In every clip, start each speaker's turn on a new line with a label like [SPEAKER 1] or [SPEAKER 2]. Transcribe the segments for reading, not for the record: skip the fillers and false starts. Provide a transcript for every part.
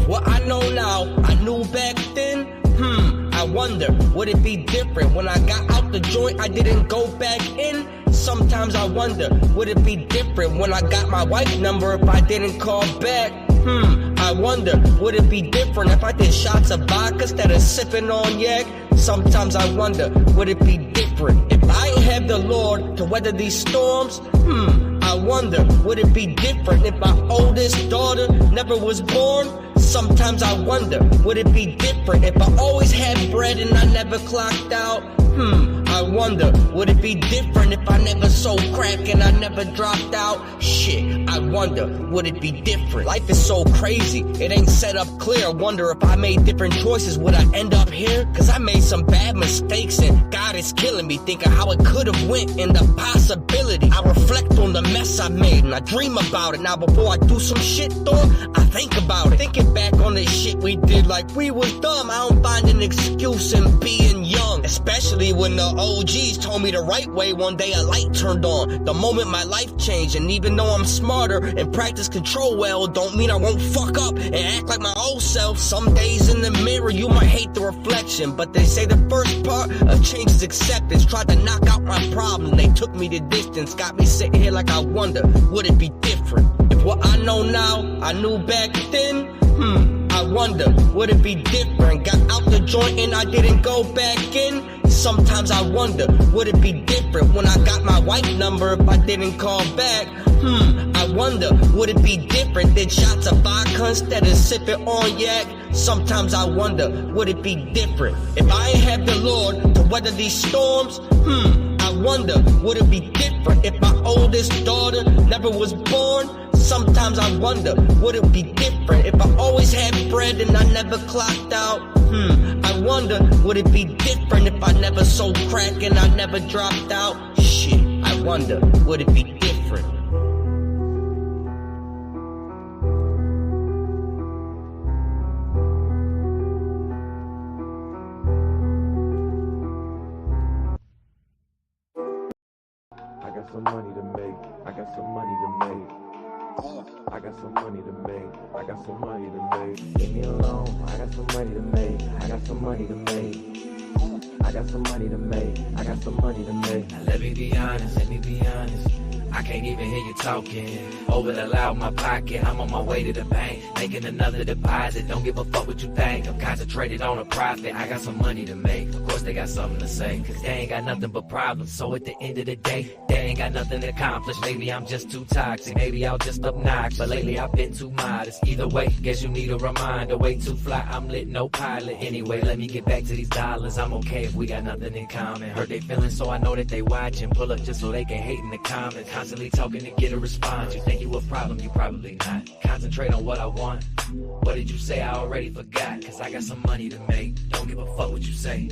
[SPEAKER 1] what I know now, I knew back then. I wonder, would it be different? When I got out the joint, I didn't go back in. Sometimes I wonder, would it be different? When I got my wife number, if I didn't call back. I wonder, would it be different if I did shots of vodka instead of sipping on yak? Sometimes I wonder, would it be different? If I ain't have the Lord to weather these storms, I wonder, would it be different if my oldest daughter never was born? Sometimes I wonder, would it be different if I always had bread and I never clocked out? I wonder, would it be different if I never sold crack and I never dropped out? Shit, I wonder, would it be different? Life is so crazy, it ain't set up clear. I wonder if I made different choices, would I end up here? Cause I made some bad mistakes and God is killing me, thinking how it could've went and the possibility. I reflect on the mess I made and I dream about it. Now before I do some shit though, I think about it. Thinking back on the shit we did like we was dumb, I don't find an excuse in being young. Especially when the OGs told me the right way, one day a light turned on. The moment my life changed, and even though I'm smarter and practice control well, don't mean I won't fuck up and act like my old self. Some days in the mirror you might hate the reflection, but they say the first part of change is acceptance. Tried to knock out my problem, they took me the distance. Got me sitting here like I wonder, would it be different? If what I know now, I knew back then, I wonder, would it be different? Got out the joint and I didn't go back in. Sometimes I wonder, would it be different? When I got my wife number, if I didn't call back. I wonder, would it be different? Did shots of vodka instead of sipping on yak? Sometimes I wonder, would it be different? If I ain't have the Lord to weather these storms, I wonder, would it be different? If my oldest daughter never was born? Sometimes I wonder, would it be different? If I always had bread and I never clocked out? I wonder, would it be different if I never sold crack and I never dropped out? Shit, I wonder, would it be different?
[SPEAKER 2] I got some money to make. I got some money to make. I got some money to make. I got some money to make. Leave me alone. I got some money to make. I got some money to make. I got some money to make. I got some money to make.
[SPEAKER 3] Now let me be honest. Let me be honest. I can't even hear you talking. Over the loud my pocket, I'm on my way to the bank, making another deposit. Don't give a fuck what you think. I'm concentrated on a profit. I got some money to make. Of course they got something to say, cause they ain't got nothing but problems. So at the end of the day, they ain't got nothing to accomplish. Maybe I'm just too toxic, maybe I'll just obnoxious, but lately I've been too modest. Either way, guess you need a reminder. Way too fly, I'm lit, no pilot. Anyway, let me get back to these dollars. I'm okay if we got nothing in common. Hurt they feelings, so I know that they watching. Pull up just so they can hate in the comments. Constantly talking to get a response. You think you a problem, you probably not. Concentrate on what I want. What did you say? I already forgot. Cause I got some money to make. Don't give a fuck what you say.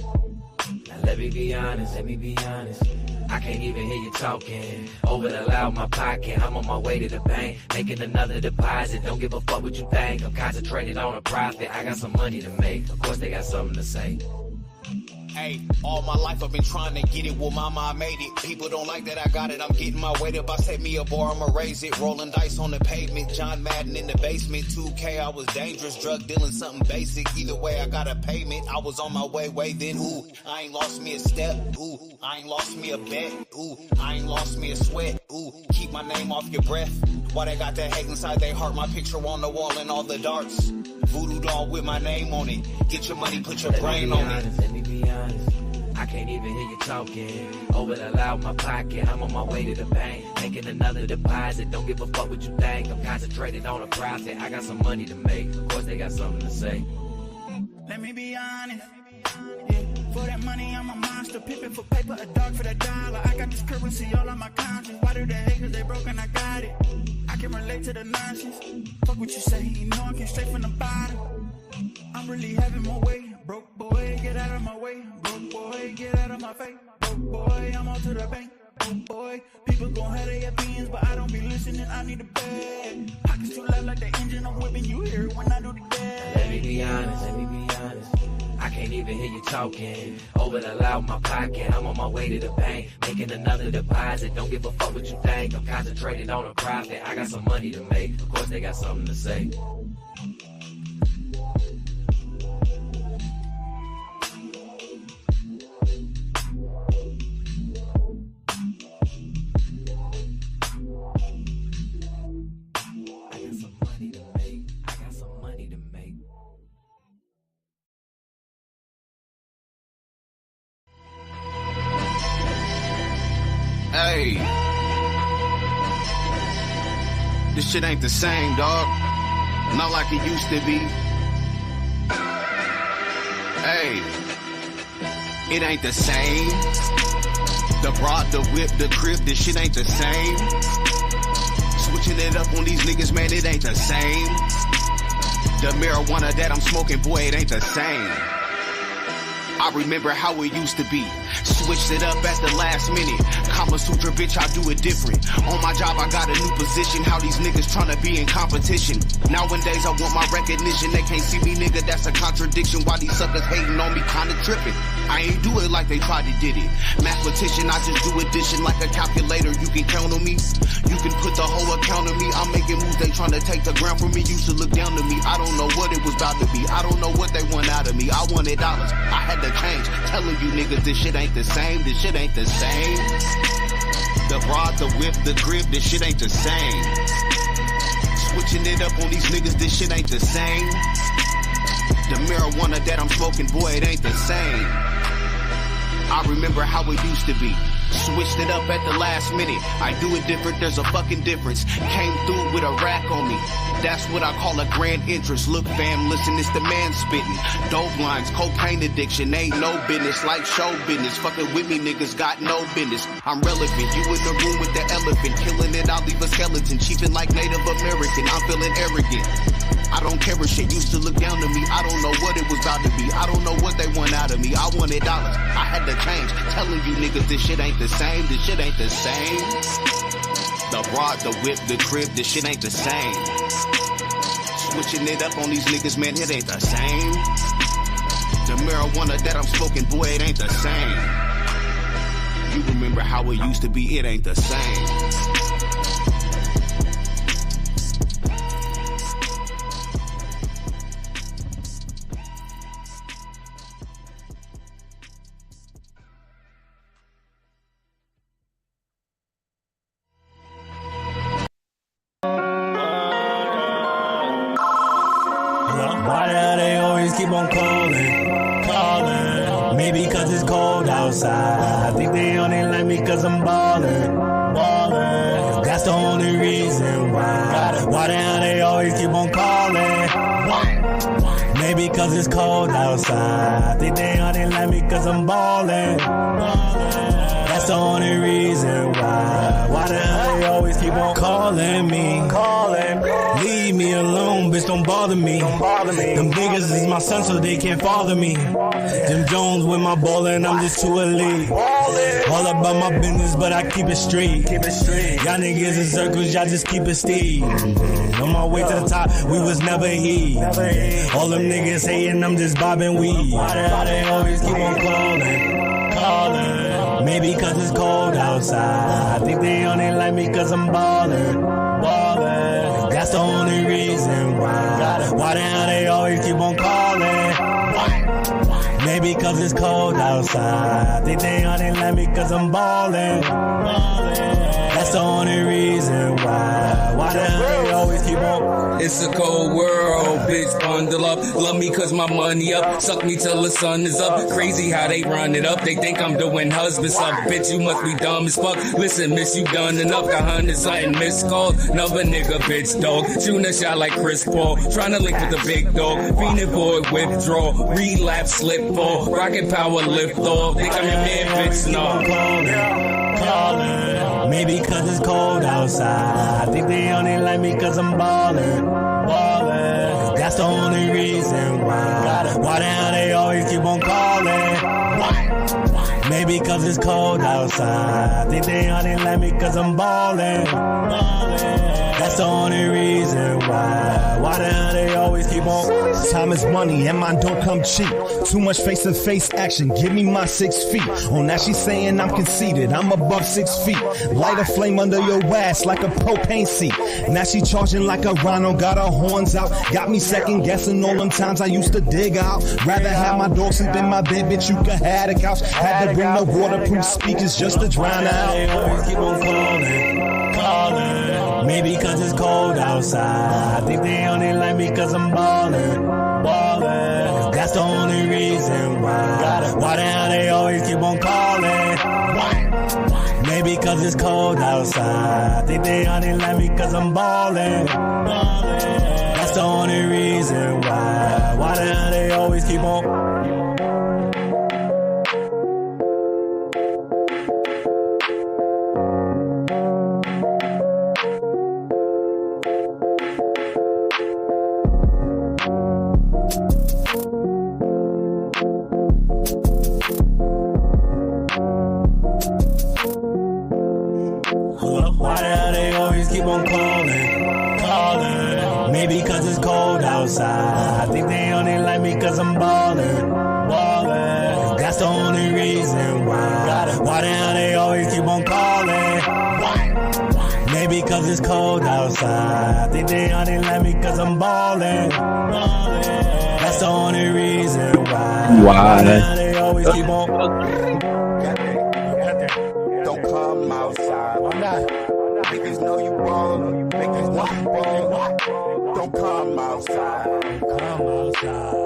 [SPEAKER 3] Now let me be honest, let me be honest. I can't even hear you talking. Over the loud my pocket, I'm on my way to the bank, making another deposit. Don't give a fuck what you think. I'm concentrated on a profit. I got some money to make. Of course they got something to say.
[SPEAKER 4] Hey, all my life I've been trying to get it. Well, mama, I made it. People don't like that I got it. I'm getting my weight up. I set me a bar, I'ma raise it. Rolling dice on the pavement. John Madden in the basement. 2K, I was dangerous. Drug dealing, something basic. Either way, I got a payment. I was on my way then. Ooh, I ain't lost me a step. Ooh, I ain't lost me a bet. Ooh, I ain't lost me a sweat. Ooh, keep my name off your breath. Why they got that hate inside their heart? My picture on the wall and all the darts. Voodoo doll with my name on it. Get your money, put your brain on it.
[SPEAKER 3] Let me be honest. I can't even hear you talking. Over the loud my pocket, I'm on my way to the bank, making another deposit. Don't give a fuck what you think. I'm concentrated on a profit. I got some money to make. Of course they got something to say.
[SPEAKER 5] Let me be honest. Yeah, for that money, I'm a monster. Pippin' for paper, a dog for that dollar. I got this currency all on my conscience. Why do they hate? Cause they broken, I got it. I can relate to the nonsense. Fuck what you say, you know I came straight from the bottom. I'm really having my way. Broke boy, get out of my way. Broke boy, get out of my face. Broke boy, I'm on to the bank. Broke boy, people gon' have their opinions, but I don't be listening, I need a bag. Pockets too loud like the engine, I'm whipping, you hear it when I do the gas.
[SPEAKER 3] Let me be honest, let me be honest. I can't even hear you talking. Over the loud my pocket, I'm on my way to the bank, making another deposit. Don't give a fuck what you think. I'm concentrated on a profit. I got some money to make. Of course they got something to say.
[SPEAKER 4] Hey, this shit ain't the same, dog. Not like it used to be. Hey, it ain't the same. The broad, the whip, the crib, this shit ain't the same. Switching it up on these niggas, man, it ain't the same. The marijuana that I'm smoking, boy, it ain't the same. I remember how it used to be. Switched it up at the last minute. Kama Sutra, bitch, I do it different. On my job, I got a new position. How these niggas tryna be in competition. Nowadays, I want my recognition. They can't see me, nigga, that's a contradiction. Why these suckers hating on me, kinda tripping. I ain't do it like they tried to did it. Mathematician, I just do addition like a calculator. You can count on me. You can put the whole account on me. I'm making moves, they tryna take the ground from me. Used to look down to me. I don't know what it was about to be. I don't know what they want out of me. I wanted dollars. I had to change. Telling you niggas this shit ain't the same. This shit ain't the same. The broad, the whip, the crib, this shit ain't the same. Switching it up on these niggas, this shit ain't the same. The marijuana that I'm smoking, boy, it ain't the same. I remember how it used to be. Switched it up at the last minute. I do it different, there's a fucking difference. Came through with a rack on me. That's what I call a grand entrance. Look, fam, listen, it's the man spitting. Dope lines, cocaine addiction, ain't no business like show business. Fucking with me, niggas got no business. I'm relevant, you in the room with the elephant. Killing it, I'll leave a skeleton. Chiefing like Native American, I'm feeling arrogant. I don't care if shit used to look down to me. I don't know what it was about to be. I don't know what they want out of me. I wanted dollars. I had to change. Telling you niggas this shit ain't the same. This shit ain't the same. The broad, the whip, the crib, this shit ain't the same. Switching it up on these niggas, man, it ain't the same. The marijuana that I'm smoking, boy, it ain't the same. You remember how it used to be, it ain't the same.
[SPEAKER 6] Why the hell they always keep on calling? Maybe cause it's cold outside. I think they only like me cause I'm ballin'. That's the only reason why. Why the hell they always keep on calling? Maybe cause it's cold outside. I think they only like me cause I'm ballin'. That's the only reason why. Why the hell they always keep on calling me? Leave me alone, bitch, don't bother me. Them niggas is my son, so they can't father me. Jim Jones with my ballin', I'm just too elite. All about my business, but I keep it straight. Y'all niggas in circles, y'all just keep it steep. On my way to the top, we was never here. All them niggas hating, I'm just bobbing weed. Why they always keep on calling? Maybe cause it's cold outside. I think they only like me cause I'm ballin'. That's the only reason why. Why the hell they always keep on calling? Maybe cause it's cold outside. I think they only like me cause I'm ballin'. That's the only reason why. Why the hell they always keep on?
[SPEAKER 7] It's a cold world, bitch, bundle up. Love me cause my money up. Suck me till the sun is up. Crazy how they run it up. They think I'm doing husband stuff. Bitch, you must be dumb as fuck. Listen, miss, you done enough. Got 100-something missed calls. Another nigga, bitch, dog. Shooting a shot like Chris Paul. Trying to link with the big dog. Fiending boy, withdraw. Relapse, slip, fall. Rocket power, lift off. Think I'm your man, bitch, no.
[SPEAKER 6] Calling. Maybe cause it's cold outside. I think they only like me cause I'm ballin'. That's the only reason why. Why the hell they always keep on calling? Maybe cause it's cold outside. I think they only like me cause I'm ballin'. That's the only reason why. Why the hell they always keep on?
[SPEAKER 8] Time is money and mine don't come cheap. Too much face-to-face action, give me my 6 feet. On that she saying I'm conceited, I'm above 6 feet. Light a flame under your ass like a propane seat. Now she charging like a rhino, got her horns out. Got me second guessing all them times I used to dig out. Rather have my dog sleep in my bed, bitch, you could have the couch. Had to bring the waterproof speakers just to drown out.
[SPEAKER 6] They always keep on calling. Maybe cause it's cold outside. I think they only like me cause I'm ballin'. That's the only reason why. Why the hell they always keep on calling? Maybe Maybe cause it's cold outside. Think they only like me cause I'm ballin'. That's the only reason why. Why the hell they always keep on? Why the hell they always keep on calling? Maybe cause it's cold outside. I think they only like me cause I'm ballin'. That's the only reason why. Why the hell they always keep on calling? Maybe cause it's cold outside. I think they only like me cause I'm ballin'. That's the only reason why. Why the hell they always keep on?
[SPEAKER 9] Don't come outside. Why not? Niggas know you wrong. Niggas know you wrong. Don't come outside. Don't come outside.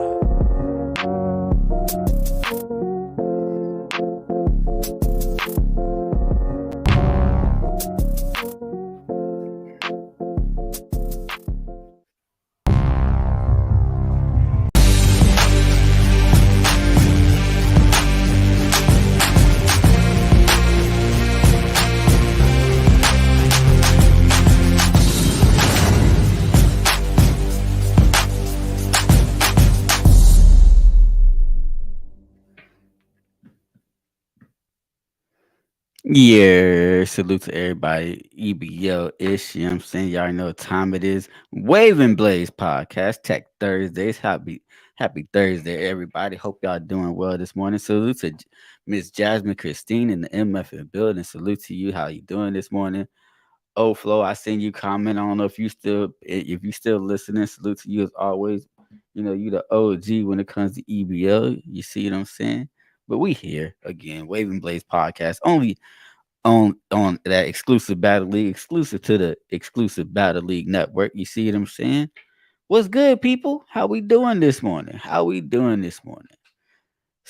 [SPEAKER 10] Yeah, salute to everybody. EBL ish, you know what I'm saying? Y'all know what time it is. Waving Blaze podcast, Tech Thursdays. Happy Thursday, everybody. Hope y'all doing well this morning. Salute to Miss Jasmine Christine in the MF building. Salute to you. How you doing this morning? Oh, Flo, I seen you comment. I don't know if you still listening. Salute to you as always. You know, you the OG when it comes to EBL. You see what I'm saying? But we here again, Waving Blaze podcast, only on that exclusive Battle League, exclusive to the exclusive Battle League network. You see what I'm saying? What's good, people? How we doing this morning? It's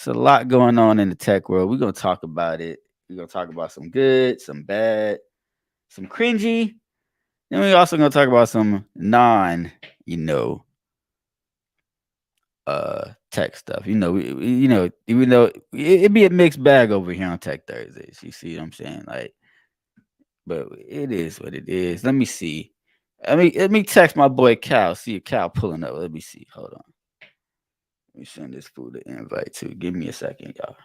[SPEAKER 10] a lot going on in the tech world. We're gonna talk about it. We're gonna talk about some good, some bad, some cringy. Then we're also gonna talk about some tech stuff. Even though it'd be a mixed bag over here on Tech Thursdays. You see what I'm saying? Like, but it is what it is. Let me see. Let me text my boy Cal. See if Cal pulling up. Let me see. Hold on. Let me send this fool the invite too. Give me a second, y'all.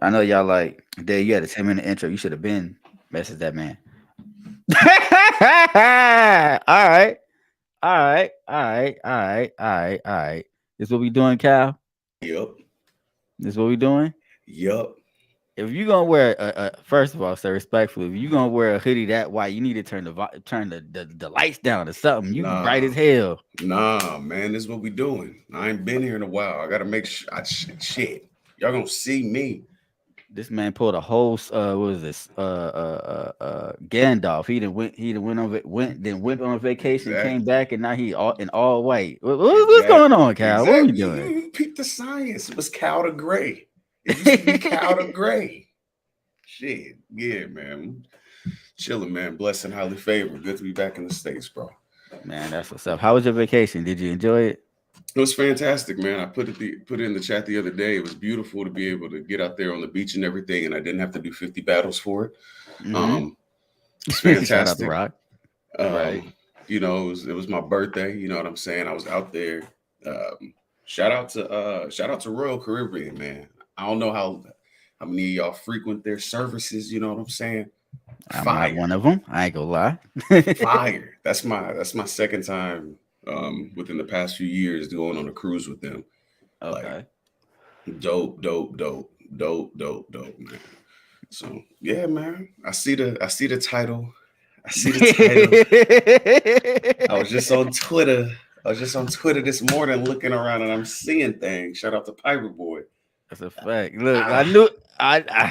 [SPEAKER 10] I know y'all like, Dave, you had a 10-minute intro. You should have been messaged that man. All right. This what we doing, Cal?
[SPEAKER 11] Yep.
[SPEAKER 10] This what we doing?
[SPEAKER 11] Yep.
[SPEAKER 10] If you gonna wear first of all, sir, respectfully, if you gonna wear a hoodie that white, you need to turn the lights down or something. You bright as hell.
[SPEAKER 11] Nah, man, this is what we doing. I ain't been here in a while. I gotta make sure. Shit, y'all gonna see me.
[SPEAKER 10] This man pulled a whole Gandalf. He went on vacation, exactly. Came back, and now he all white. What's going on, Cal? Exactly. What are you doing?
[SPEAKER 11] You peep the science. It was Cal to gray. It used to be Cal to gray. Shit, yeah, man. Chilling, man. Blessed and highly favored. Good to be back in the States, bro.
[SPEAKER 10] Man, that's what's up. How was your vacation? Did you enjoy it?
[SPEAKER 11] It was fantastic, man. I put it in the chat the other day. It was beautiful to be able to get out there on the beach and everything, and I didn't have to do 50 battles for it. It's fantastic.
[SPEAKER 10] Shout out to Rock.
[SPEAKER 11] Right. You know, it was my birthday. You know what I'm saying? I was out there. Shout out to Royal Caribbean, man. I don't know how many of y'all frequent their services. You know what I'm saying?
[SPEAKER 10] I'm not one of them. I ain't gonna lie.
[SPEAKER 11] Fire. That's my second time. Within the past few years going on a cruise with them.
[SPEAKER 10] Okay.
[SPEAKER 11] Like, dope, man. So yeah, man. I see the title. I was just on Twitter this morning looking around and I'm seeing things. Shout out to Piper Boy.
[SPEAKER 10] That's a fact. Look, I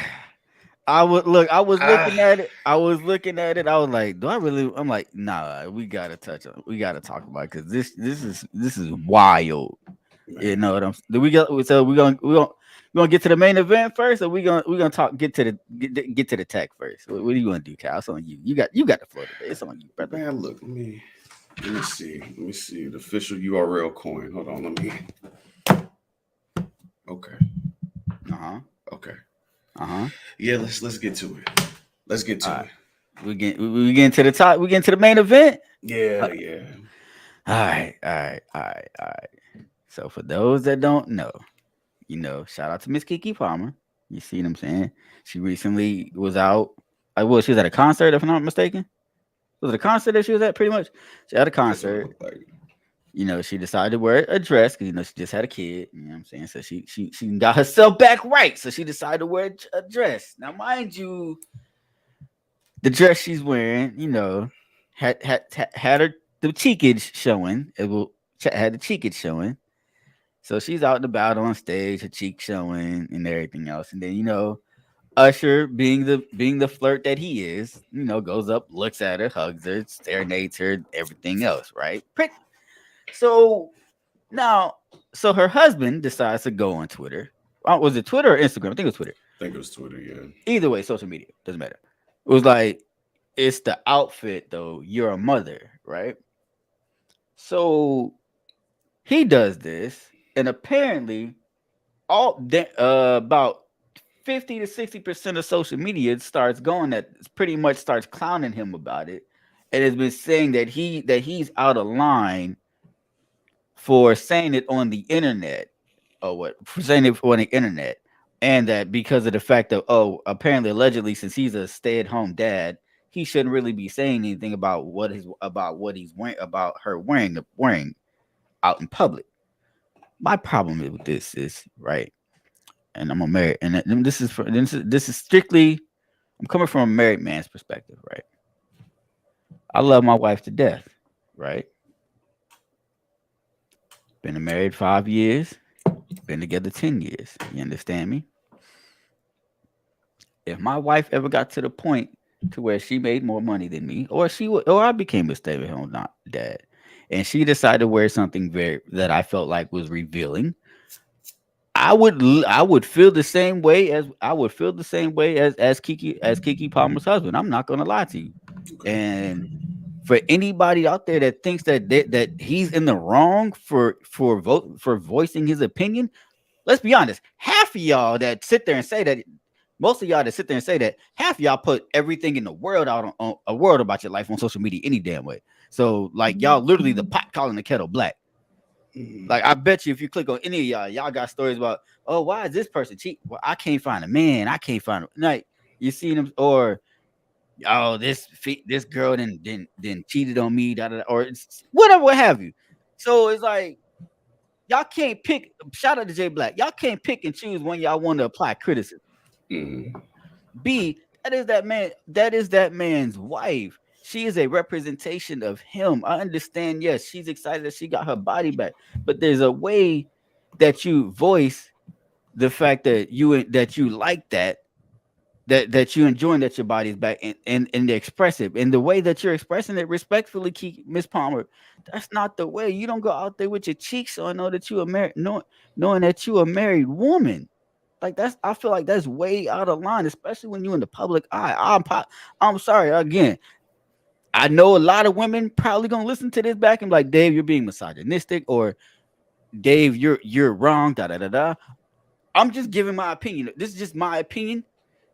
[SPEAKER 10] I was looking at it. I was like, do I really? I'm like, nah. We gotta touch on. We gotta talk about it because this is wild. You know what I'm? Do we go? So we gonna get to the main event first, or we gonna get to the tech first? What are you gonna do, Cal? It's on you. You got the floor today. It's on you, brother.
[SPEAKER 11] Man, look, let me see. Let me see the official URL coin. Hold on, let me. Okay. Okay. Yeah, let's get to it. Let's get to it.
[SPEAKER 10] We get to the top. We get into the main event.
[SPEAKER 11] Yeah.
[SPEAKER 10] All right. So for those that don't know, shout out to Miss Keke Palmer. You see what I'm saying? She recently was out. She was at a concert, if I'm not mistaken. Was it a concert that she was at? Pretty much. She had a concert. She decided to wear a dress because she just had a kid. You know what I'm saying? So she got herself back right. So she decided to wear a dress. Now, mind you, the dress she's wearing, had the cheekage showing. Had the cheekage showing. So she's out and about on stage, her cheek showing and everything else. And then, Usher, being the flirt that he is, goes up, looks at her, hugs her, serenades her, everything else, right? So her husband decides to go on Twitter. Was it Twitter or Instagram? I think it was Twitter.
[SPEAKER 11] I think it was Twitter, yeah.
[SPEAKER 10] Either way, social media, doesn't matter. It was like, it's the outfit, though. You're a mother, right? So he does this, and apparently, about 50 to 60% of social media starts clowning him about it, and has been saying that he's out of line for saying it on the internet, and that because of the fact that apparently allegedly, since he's a stay-at-home dad, he shouldn't really be saying anything about what he's wearing, about her wearing out in public. My problem with this is, right, and I'm a married, and this is strictly, I'm coming from a married man's perspective, right? I love my wife to death, right? Been married 5 years, been together 10 years. You understand me? If my wife ever got to the point to where she made more money than me, or I became a stay-at-home dad, and she decided to wear something that I felt like was revealing, I would feel the same way as Keke Palmer's husband. I'm not gonna lie to you. And for anybody out there that thinks that he's in the wrong for voicing his opinion, let's be honest. Half of y'all that sit there and say that, most of y'all that sit there and say that, half of y'all put everything in the world out on a world about your life on social media any damn way. So like y'all literally the pot calling the kettle black. Like I bet you if you click on any of y'all got stories about, oh, why is this person cheat? Well, I can't find a man. I can't find a like you see them, or oh, this girl then cheated on me, or whatever, what have you. So it's like y'all can't pick. Shout out to Jay Black. Y'all can't pick and choose when y'all want to apply criticism. B, that is that man's wife. She is a representation of him. I understand. Yes, she's excited that she got her body back, but there's a way that you voice the fact that you like that you enjoying that your body's back and express it. And the way that you're expressing it respectfully, Miss Palmer, that's not the way. You don't go out there with your cheeks on, know that you are married, knowing that you a married woman. Like I feel like that's way out of line, especially when you're in the public eye. I'm sorry again. I know a lot of women probably gonna listen to this back and be like, Dave, you're being misogynistic, or Dave, you're wrong. I'm just giving my opinion. This is just my opinion.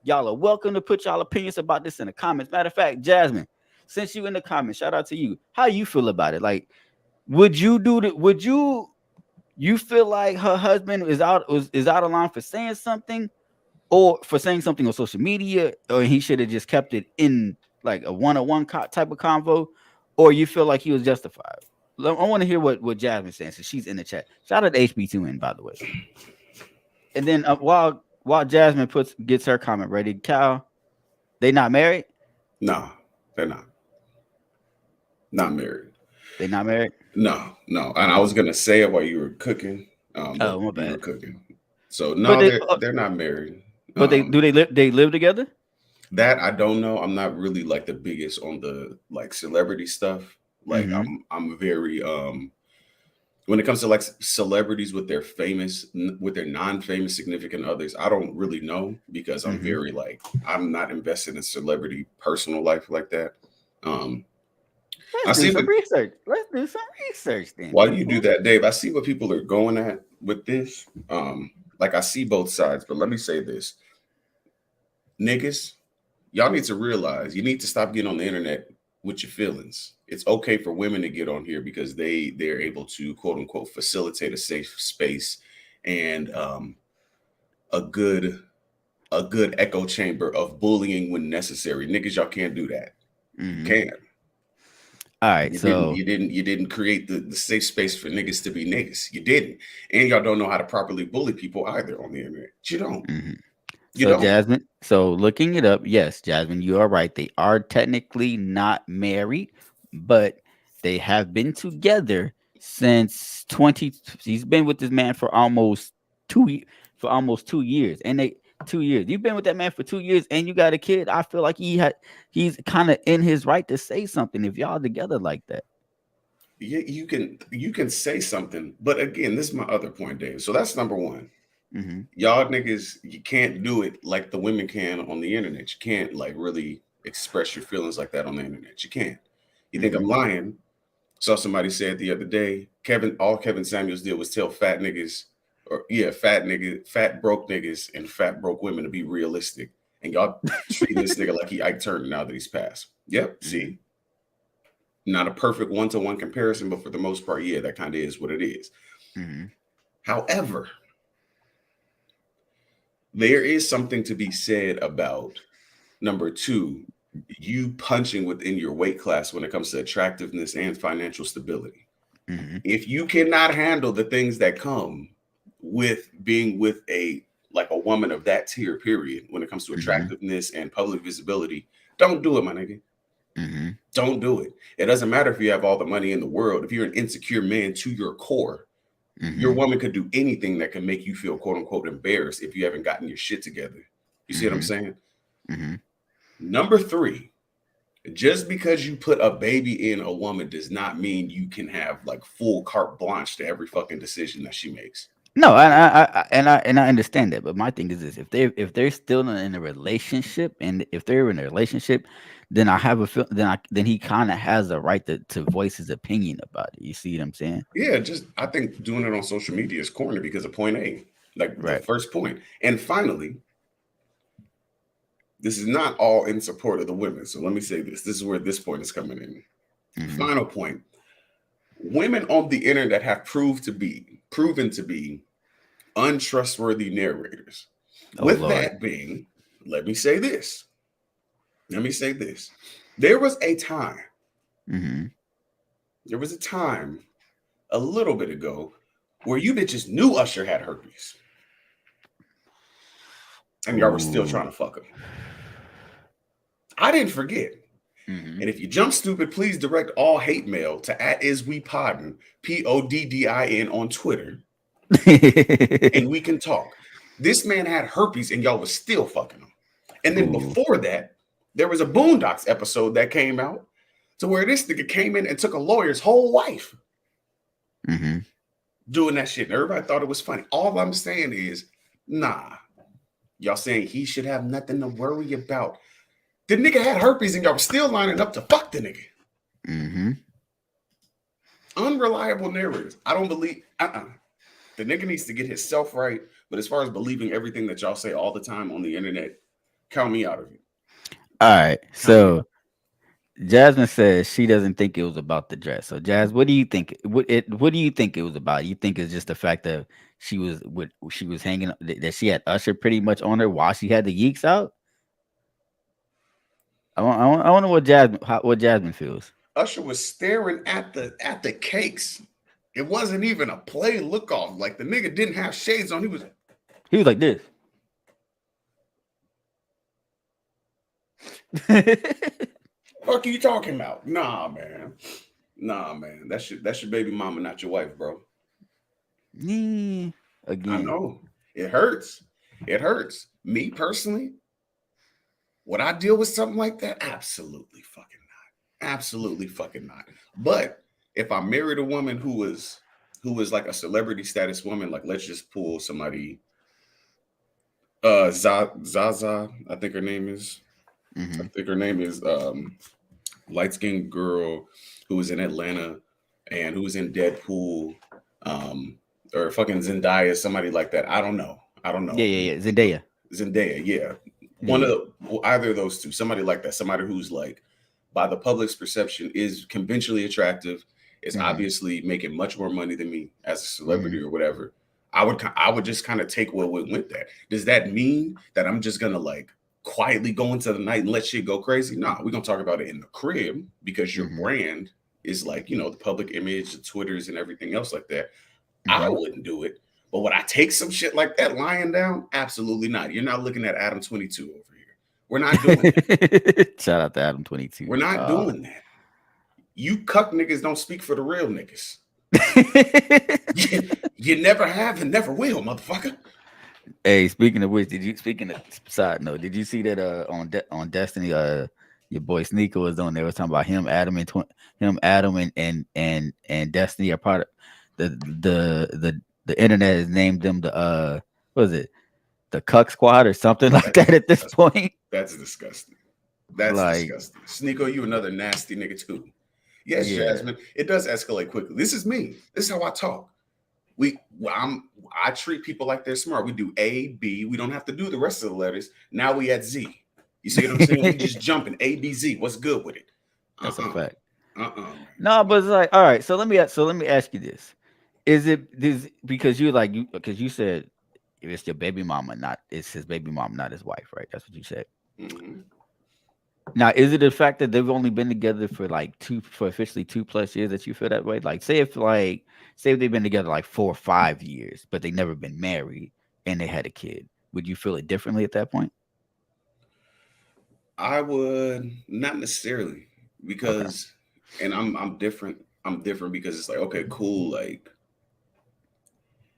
[SPEAKER 10] Y'all are welcome to put y'all opinions about this in the comments. Matter of fact, Jasmine, since you in the comments, shout out to you. How you feel about it? Like, would you feel like her husband is out of line for saying something, or for saying something on social media, or he should have just kept it in like a one-on-one type of convo, or you feel like he was justified? I want to hear what Jasmine's saying, so she's in the chat. Shout out to HB2N, by the way. And then while Jasmine gets her comment ready, Cal, they not married?
[SPEAKER 11] No, they're not. Not married.
[SPEAKER 10] They not married?
[SPEAKER 11] No. And I was gonna say it while you were cooking.
[SPEAKER 10] My bad.
[SPEAKER 11] You were cooking. So no, they're not married.
[SPEAKER 10] But they live together?
[SPEAKER 11] That I don't know. I'm not really like the biggest on the like celebrity stuff. Like
[SPEAKER 10] Mm-hmm.
[SPEAKER 11] I'm very when it comes to like celebrities with their with their non-famous significant others, I don't really know because I'm
[SPEAKER 10] Mm-hmm.
[SPEAKER 11] very like I'm not invested in celebrity personal life like that. Um I
[SPEAKER 10] Let's do
[SPEAKER 11] see
[SPEAKER 10] some
[SPEAKER 11] what
[SPEAKER 10] research. Let's do some research then,
[SPEAKER 11] while you
[SPEAKER 10] people.
[SPEAKER 11] do that, Dave, I see what people are going at with this. Like I see both sides, but let me say this. Niggas, y'all need to realize you need to stop getting on the internet with your feelings. It's okay for women to get on here because they're able to quote unquote facilitate a safe space and a good a good echo chamber of bullying when necessary. Niggas, y'all can't do that.
[SPEAKER 10] Mm-hmm.
[SPEAKER 11] You can't.
[SPEAKER 10] All right,
[SPEAKER 11] You didn't create the safe space for niggas to be niggas. You didn't. And y'all don't know how to properly bully people either on the internet. You don't.
[SPEAKER 10] Mm-hmm.
[SPEAKER 11] You
[SPEAKER 10] So
[SPEAKER 11] don't.
[SPEAKER 10] Jasmine, so looking it up, yes, Jasmine, you are right. They are technically not married, but they have been together since 20. He's been with this man for almost 2 years, and they 2 years. You've been with that man for 2 years, and you got a kid. I feel like he's kind of in his right to say something if y'all together like that.
[SPEAKER 11] Yeah, you can say something, but again, this is my other point, Dave. So that's number one.
[SPEAKER 10] Mm-hmm.
[SPEAKER 11] Y'all niggas, you can't do it like the women can on the internet. You can't like really express your feelings like that on the internet. You can't. You think I'm lying? Saw somebody said the other day, all Kevin Samuels did was tell fat niggas, fat broke niggas and fat broke women to be realistic. And y'all treating this nigga like he Ike Turner now that he's passed. Yep, see. Not a perfect one-to-one comparison, but for the most part, yeah, that kind of is what it is.
[SPEAKER 10] Mm-hmm.
[SPEAKER 11] However, there is something to be said about number two, you punching within your weight class when it comes to attractiveness and financial stability.
[SPEAKER 10] Mm-hmm.
[SPEAKER 11] If you cannot handle the things that come with being with a woman of that tier, period, when it comes to attractiveness and public visibility, don't do it, my nigga.
[SPEAKER 10] Mm-hmm.
[SPEAKER 11] Don't do it. It doesn't matter if you have all the money in the world. If you're an insecure man to your core, your woman could do anything that can make you feel quote unquote embarrassed if you haven't gotten your shit together. You see what I'm saying?
[SPEAKER 10] Mm-hmm.
[SPEAKER 11] Number three, just because you put a baby in a woman does not mean you can have like full carte blanche to every fucking decision that she makes.
[SPEAKER 10] No, I understand that, but my thing is this: if they're still in a relationship, and if they're in a relationship, then I have a feel then he kind of has a right to voice his opinion about it. You see what I'm saying?
[SPEAKER 11] Yeah, just I think doing it on social media is corny because of point A, like the first point. And finally, this is not all in support of the women. So let me say this: this is where this point is coming in. Final point: women on the internet have proven to be untrustworthy narrators. With
[SPEAKER 10] Lord.
[SPEAKER 11] that being, let me say this. There was a time. There was a time a little bit ago where you bitches knew Usher had herpes. And y'all were still trying to fuck him. I didn't forget. And if you jump stupid, please direct all hate mail to @iswepoddin, PODDIN on Twitter. And we can talk. This man had herpes and y'all was still fucking him. And then before that, there was a Boondocks episode that came out to where this nigga came in and took a lawyer's whole wife doing that shit. And everybody thought it was funny. All I'm saying is, nah. Y'all saying he should have nothing to worry about. The nigga had herpes and y'all were still lining up to fuck the nigga. Unreliable narrators. I don't believe. The nigga needs to get himself right. But as far as believing everything that y'all say all the time on the internet, count me out of it.
[SPEAKER 10] All right. So Jasmine says she doesn't think it was about the dress. So Jazz, what do you think? What do you think it was about? You think it's just the fact that she was hanging, that she had Usher pretty much on her while she had the yeeks out? I want to know what Jasmine feels.
[SPEAKER 11] Usher was staring at the cakes. It wasn't even a play look off. Like the nigga didn't have shades on. He was
[SPEAKER 10] like this.
[SPEAKER 11] Fuck are you talking about? Nah, man. That's your baby mama, not your wife, bro.
[SPEAKER 10] Again.
[SPEAKER 11] I know. It hurts. Me personally, Would I deal with something like that? Absolutely fucking not. Absolutely fucking not. But if I married a woman who was like a celebrity status woman, like let's just pull somebody, Zaza, I think her name is.
[SPEAKER 10] Mm-hmm.
[SPEAKER 11] I think her name is light skinned girl who was in Atlanta and who was in Deadpool, or fucking Zendaya, somebody like that. I don't know.
[SPEAKER 10] Yeah. Zendaya.
[SPEAKER 11] Yeah. One of either of those two, somebody like that, somebody who's like, by the public's perception, is conventionally attractive, is obviously making much more money than me as a celebrity or whatever. I would just kind of take what went with that. Does that mean that I'm just gonna like quietly go into the night and let shit go crazy? Nah, we're gonna talk about it in the crib because your brand is like, you know, the public image, the Twitters and everything else like that. I wouldn't do it. But would I take some shit like that lying down? Absolutely not. You're not looking at Adam 22 over here. We're not doing that.
[SPEAKER 10] Shout out to Adam 22.
[SPEAKER 11] We're not doing that. You cuck niggas don't speak for the real niggas. You never have and never will, motherfucker.
[SPEAKER 10] Hey, speaking of which, side note, did you see that on Destiny, your boy Sneaker was on there, was talking about him, Adam and Destiny are part of the internet has named them the what is it, the Cuck Squad or something like that at this point.
[SPEAKER 11] That's disgusting. That's like, disgusting. Sneeko, you another nasty nigga too. Yes, Jasmine. It does escalate quickly. This is me. This is how I talk. I treat people like they're smart. We do A, B. We don't have to do the rest of the letters. Now we at Z. You see what I'm saying? We just jumping A, B, Z. What's good with it?
[SPEAKER 10] That's a fact. No, but it's like, all right. So let me ask you this: Is it this because you said if it's your baby mama, it's his baby mom, not his wife, right? That's what you said.
[SPEAKER 11] Mm-hmm.
[SPEAKER 10] Now, is it the fact that they've only been together for officially 2+ years that you feel that way? Like, say if they've been together like 4 or 5 years, but they never been married and they had a kid, would you feel it differently at that point?
[SPEAKER 11] I would not necessarily, because, and I'm different. I'm different because it's like, okay, cool. Like,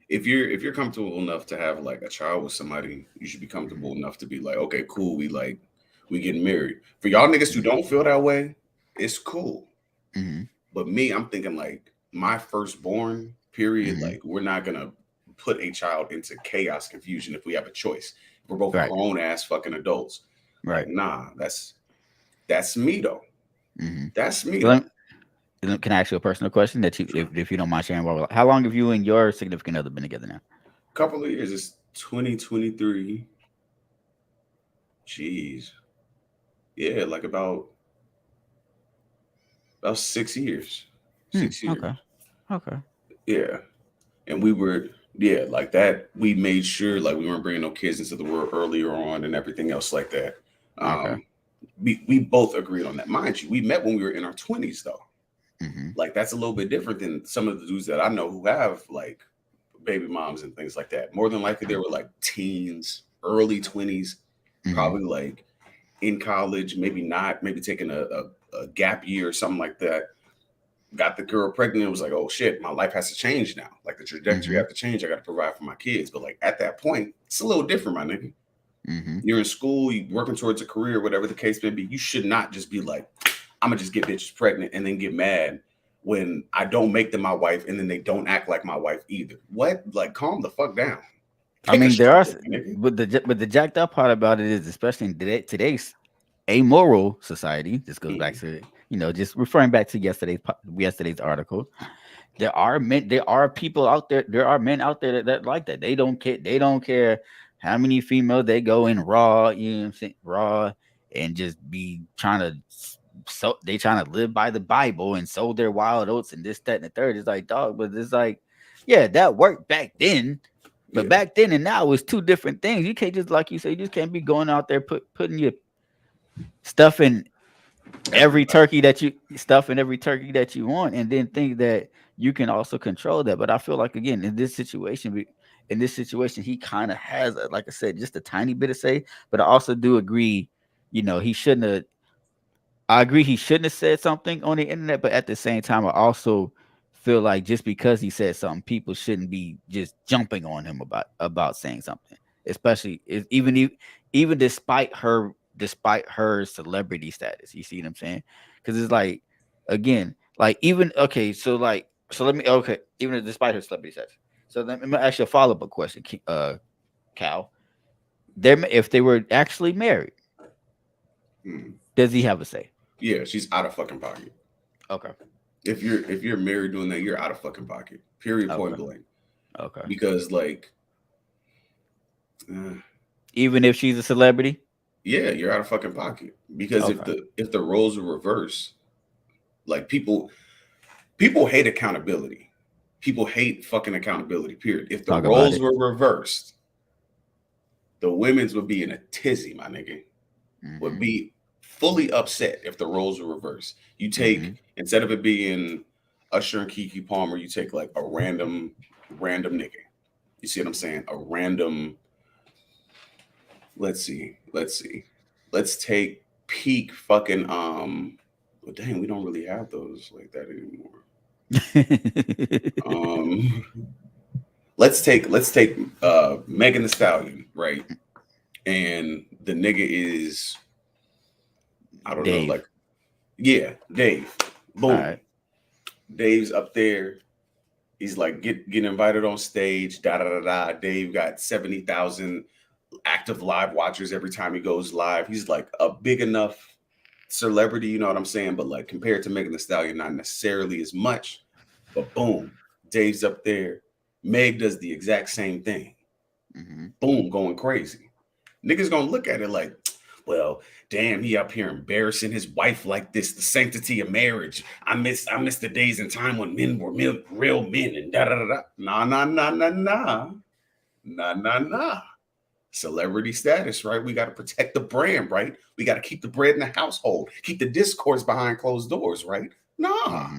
[SPEAKER 11] if you're comfortable enough to have like a child with somebody, you should be comfortable enough to be like, okay, cool. We getting married. For y'all niggas who don't feel that way, it's cool.
[SPEAKER 10] Mm-hmm.
[SPEAKER 11] But me, I'm thinking like my firstborn, period. Like, we're not gonna put a child into chaos, confusion if we have a choice. We're both grown ass fucking adults.
[SPEAKER 10] Right.
[SPEAKER 11] Like, nah, that's me though.
[SPEAKER 10] Mm-hmm.
[SPEAKER 11] That's me.
[SPEAKER 10] Can I ask you a personal question that if you don't mind sharing? How long have you and your significant other been together now?
[SPEAKER 11] A couple of years. It's 2023. Jeez. Yeah, like about 6 years. 6 years.
[SPEAKER 10] Okay.
[SPEAKER 11] Yeah. And we were, like that. We made sure like we weren't bringing no kids into the world earlier on and everything else like that. We both agreed on that. Mind you, we met when we were in our 20s though.
[SPEAKER 10] Mm-hmm.
[SPEAKER 11] Like, that's a little bit different than some of the dudes that I know who have like baby moms and things like that. More than likely they were like teens, early 20s, probably like in college, maybe not, maybe taking a gap year or something like that. Got the girl pregnant and was like, oh shit, my life has to change now. Like, the trajectory have to change. I got to provide for my kids. But like at that point, it's a little different, my nigga. You're in school, you're working towards a career, whatever the case may be. You should not just be like, I'm gonna just get bitches pregnant and then get mad when I don't make them my wife and then they don't act like my wife either. What? Like, calm the fuck down.
[SPEAKER 10] I mean, there are, but the jacked up part about it is, especially in today's amoral society. This goes back to, just referring back to yesterday's article. There are people out there. There are men out there that like that. They don't care. They don't care how many females they go in raw. You know what I'm saying? Raw, and just be trying to. So they trying to live by the Bible and sow their wild oats and this, that, and the third. It's like, dog, but it's like, yeah, that worked back then. But back then and now it's two different things. You can't just, like you say, you just can't be going out there putting your stuff in every turkey that you want, and then think that you can also control that. But I feel like, again, in this situation, he kind of has, like I said, just a tiny bit of say. But I also do agree, he shouldn't have. I agree he shouldn't have said something on the internet, but at the same time, I also feel like just because he said something, people shouldn't be just jumping on him about saying something, especially even despite her despite her celebrity status. You see what I'm saying? Because it's like, again, like even okay, so let me even despite her celebrity status. So let me ask you a follow up question, Cal. If they were actually married, does he have a say?
[SPEAKER 11] Yeah, she's out of fucking pocket.
[SPEAKER 10] Okay.
[SPEAKER 11] If you're married doing that, you're out of fucking pocket. Period. Point blank.
[SPEAKER 10] Okay.
[SPEAKER 11] Because like,
[SPEAKER 10] even if she's a celebrity,
[SPEAKER 11] yeah, you're out of fucking pocket. Because if the roles are reversed, like people hate accountability. People hate fucking accountability. Period. If the roles were reversed, the women's would be in a tizzy, my nigga. Would be fully upset if the roles were reversed. You take instead of it being Usher and Keke Palmer, you take like a random nigga. You see what I'm saying? A random. Let's see. Let's take peak fucking well, dang, we don't really have those like that anymore. Let's take Megan Thee Stallion, right? And the nigga is, I don't know, like, yeah, Dave. Boom. Right. Dave's up there. He's like getting invited on stage. Dave got 70,000 active live watchers every time he goes live. He's like a big enough celebrity, you know what I'm saying? But like compared to Megan Thee Stallion, not necessarily as much. But boom, Dave's up there. Meg does the exact same thing. Boom, going crazy. Niggas gonna look at it like, well, damn, he up here embarrassing his wife like this, the sanctity of marriage. I miss the days and time when men were real men and da-da-da-da. Nah. Celebrity status, right? We got to protect the brand, right? We got to keep the bread in the household, keep the discourse behind closed doors, right? Nah,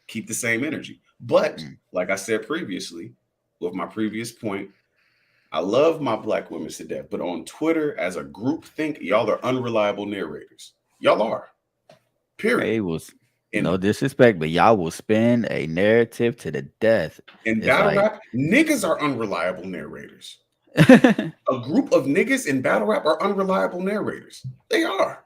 [SPEAKER 11] keep the same energy. But like I said previously, with my previous point, I love my black women to death, but on Twitter, as a group think, y'all are unreliable narrators. Y'all are. Period.
[SPEAKER 10] No disrespect, but y'all will spin a narrative to the death.
[SPEAKER 11] In battle rap, niggas are unreliable narrators. A group of niggas in battle rap are unreliable narrators. They are.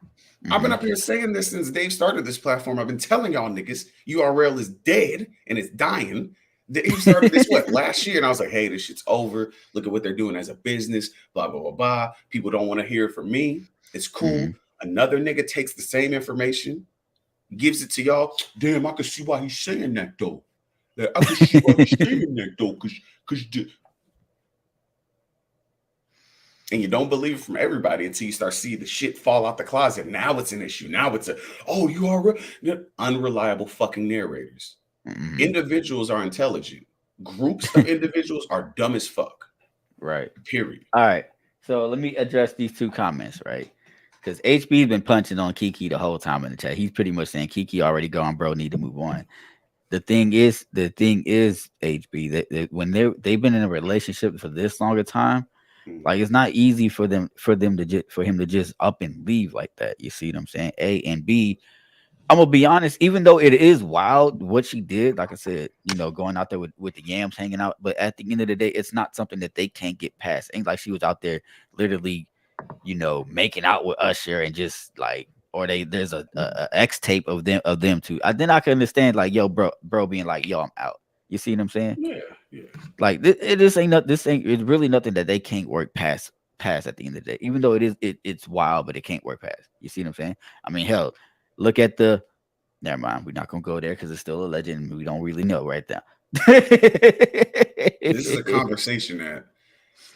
[SPEAKER 11] I've been up here saying this since Dave started this platform. I've been telling y'all niggas URL is dead and it's dying. He started this last year, and I was like, hey, this shit's over. Look at what they're doing as a business, blah, blah, blah, blah. People don't want to hear it from me. It's cool. Another nigga takes the same information, gives it to y'all. Damn, I can see why he's saying that, though. I can see why he's saying that, though, because and you don't believe it from everybody until you start seeing the shit fall out the closet. Now it's an issue. Now it's you are unreliable fucking narrators. Individuals are intelligent. Groups of individuals are dumb as fuck.
[SPEAKER 10] Right.
[SPEAKER 11] Period.
[SPEAKER 10] All right. So let me address these two comments, right? Because HB's been punching on Keke the whole time in the chat. He's pretty much saying Keke already gone, bro. Need to move on. The thing is, HB, that when they've been in a relationship for this longer time, like it's not easy for him to just up and leave like that. You see what I'm saying? A and B. I'm gonna be honest, even though it is wild what she did, like I said, going out there with the yams hanging out, but at the end of the day, it's not something that they can't get past. Ain't like she was out there literally, making out with Usher and just like, or there's a X tape of them too. Then I can understand like, yo, bro being like, yo, I'm out. You see what I'm saying?
[SPEAKER 11] Yeah.
[SPEAKER 10] Like this ain't really nothing that they can't work past at the end of the day. Even though it's wild, but it can't work past. You see what I'm saying? I mean, hell. Look at never mind. We're not gonna go there because it's still a legend. We don't really know right now.
[SPEAKER 11] This is a conversation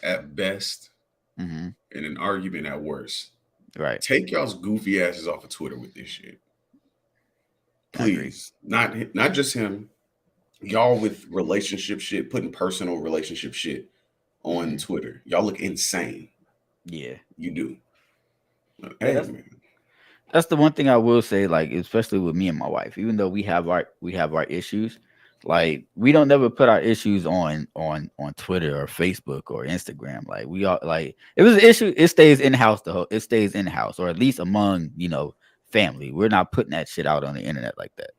[SPEAKER 11] at best, and an argument at worst.
[SPEAKER 10] Right.
[SPEAKER 11] Take y'all's goofy asses off of Twitter with this shit, please. Not just him. Y'all with relationship shit, putting personal relationship shit on Twitter. Y'all look insane.
[SPEAKER 10] Yeah,
[SPEAKER 11] you do. Hey, man.
[SPEAKER 10] That's the one thing I will say, like, especially with me and my wife, even though we have our issues, like we don't never put our issues on Twitter or Facebook or Instagram. Like we are like, if it's an issue, it stays in house. It stays in house, or at least among family. We're not putting that shit out on the internet like that.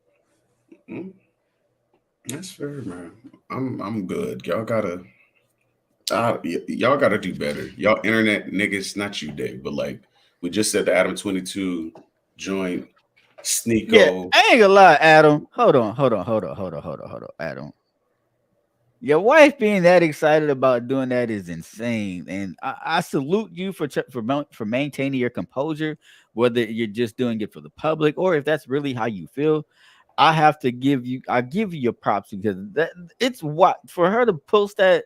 [SPEAKER 11] That's fair, man. I'm good. Y'all gotta do better. Y'all internet niggas, not you, Dave, but like We just said the Adam 22 joint. Sneeko.
[SPEAKER 10] Yeah, I ain't gonna lie, Adam. Hold on, Adam. Your wife being that excited about doing that is insane, and I salute you for maintaining your composure, whether you're just doing it for the public or if that's really how you feel. I give you your props because it's what for her to post that,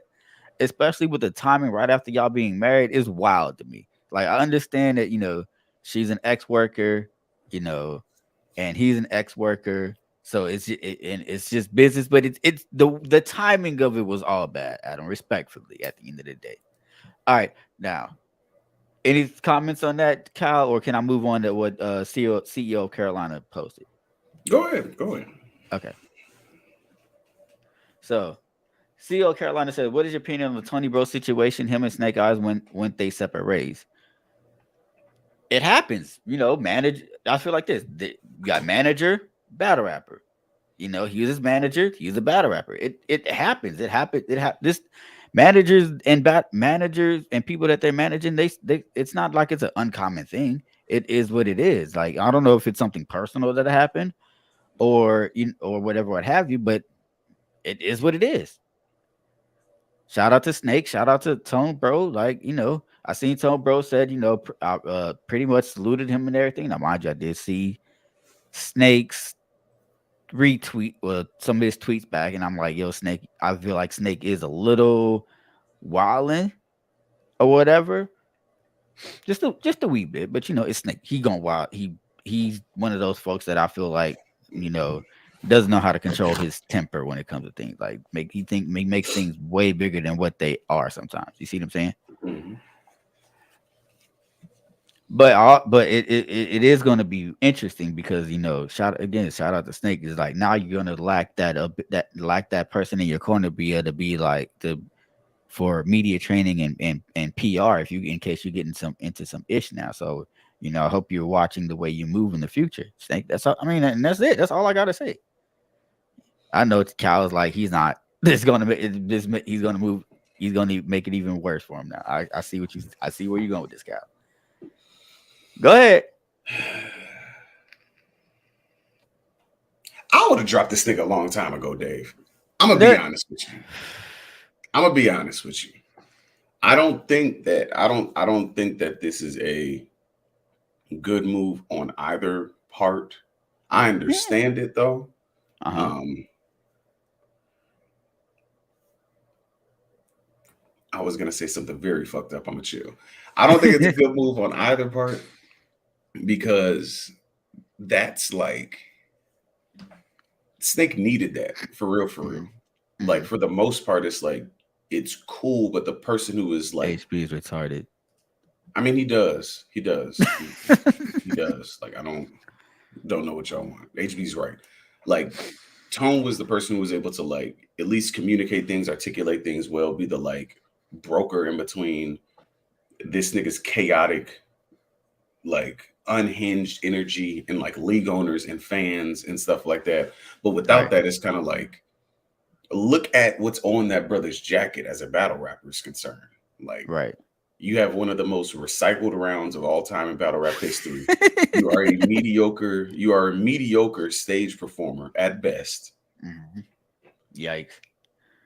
[SPEAKER 10] especially with the timing right after y'all being married, is wild to me. Like I understand that she's an ex-worker, and he's an ex-worker. So it's just business, but it's the timing of it was all bad, Adam, respectfully, at the end of the day. All right, now, any comments on that, Kyle, or can I move on to what CEO of Carolina posted?
[SPEAKER 11] Go ahead.
[SPEAKER 10] Okay. So, CEO of Carolina said, "What is your opinion on the Tony Bro situation? Him and Snake Eyes when they separate ways." It happens, I feel like this. You got manager. Battle rapper, he was his manager. He's a battle rapper. It happens. This managers and people that they're managing. They it's not like it's an uncommon thing. It is what it is. Like I don't know if it's something personal that happened, or whatever, what have you. But it is what it is. Shout out to Snake. Shout out to Tone Bro. Like I seen Tone Bro said pretty much saluted him and everything. Now mind you, I did see Snake's retweet some of his tweets back, and I'm like, yo, Snake, I feel like Snake is a little wildin' or whatever, just a wee bit, but it's Snake. He gone wild. He's one of those folks that I feel like doesn't know how to control his temper when it comes to things. Like makes things way bigger than what they are sometimes. You see what I'm saying?
[SPEAKER 11] Mm-hmm.
[SPEAKER 10] But it is going to be interesting because shout out to Snake is like now you're going to lack that person in your corner be able to be like for media training and PR in case you're getting into some ish now. So I hope you're watching the way you move in the future, Snake. That's all. I mean, and that's it. That's all I gotta say. I know Cal is like he's not. He's going to move. He's going to make it even worse for him now. I see where you're going with this, Cal. Go ahead.
[SPEAKER 11] I would have dropped this nigga a long time ago, Dave. I'm gonna be honest with you. I don't think that this is a good move on either part. I understand it though. I was gonna say something very fucked up. I'm gonna chill. I don't think it's a good move on either part. Because that's like Snake needed that for real. Mm-hmm. Like for the most part, it's like it's cool, but the person who is like
[SPEAKER 10] HB is retarded.
[SPEAKER 11] I mean, he does. he does. Like I don't know what y'all want. HB's right. Like Tone was the person who was able to like at least communicate things, articulate things well, be the like broker in between this nigga's chaotic, like unhinged energy and like league owners and fans and stuff like that. But without that, it's kind of like look at what's on that brother's jacket as a battle rapper is concerned. Like you have one of the most recycled rounds of all time in battle rap history. You are a mediocre stage performer at best.
[SPEAKER 10] Mm-hmm. Yikes.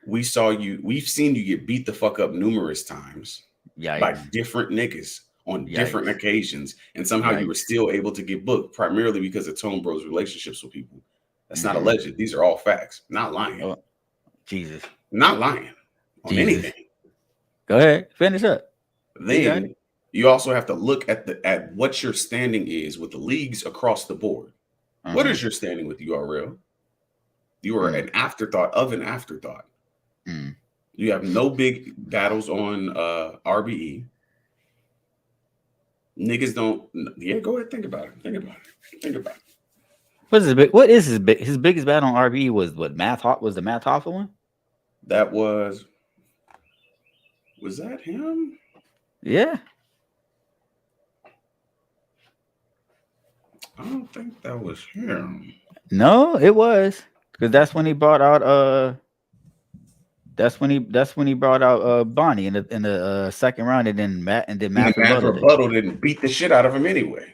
[SPEAKER 11] We've seen you get beat the fuck up numerous times by different niggas on different occasions, and somehow you were still able to get booked, primarily because of Tone Bro's relationships with people. That's not alleged. These are all facts. Not lying.
[SPEAKER 10] Oh, Jesus.
[SPEAKER 11] Not lying on anything.
[SPEAKER 10] Go ahead. Finish up.
[SPEAKER 11] Then you also have to look at what your standing is with the leagues across the board. What is your standing with URL? You are an afterthought of an afterthought. You have no big battles on RBE. Niggas don't. Yeah, go ahead. Think about it.
[SPEAKER 10] What is his biggest battle on RBE was what Math was the Math Hoffa one?
[SPEAKER 11] That was that him?
[SPEAKER 10] Yeah.
[SPEAKER 11] I don't think that was him.
[SPEAKER 10] No, it was because that's when he brought out That's when he brought out Bonnie in the second round, and then Matt
[SPEAKER 11] Matt rebuttal didn't beat the shit out of him anyway.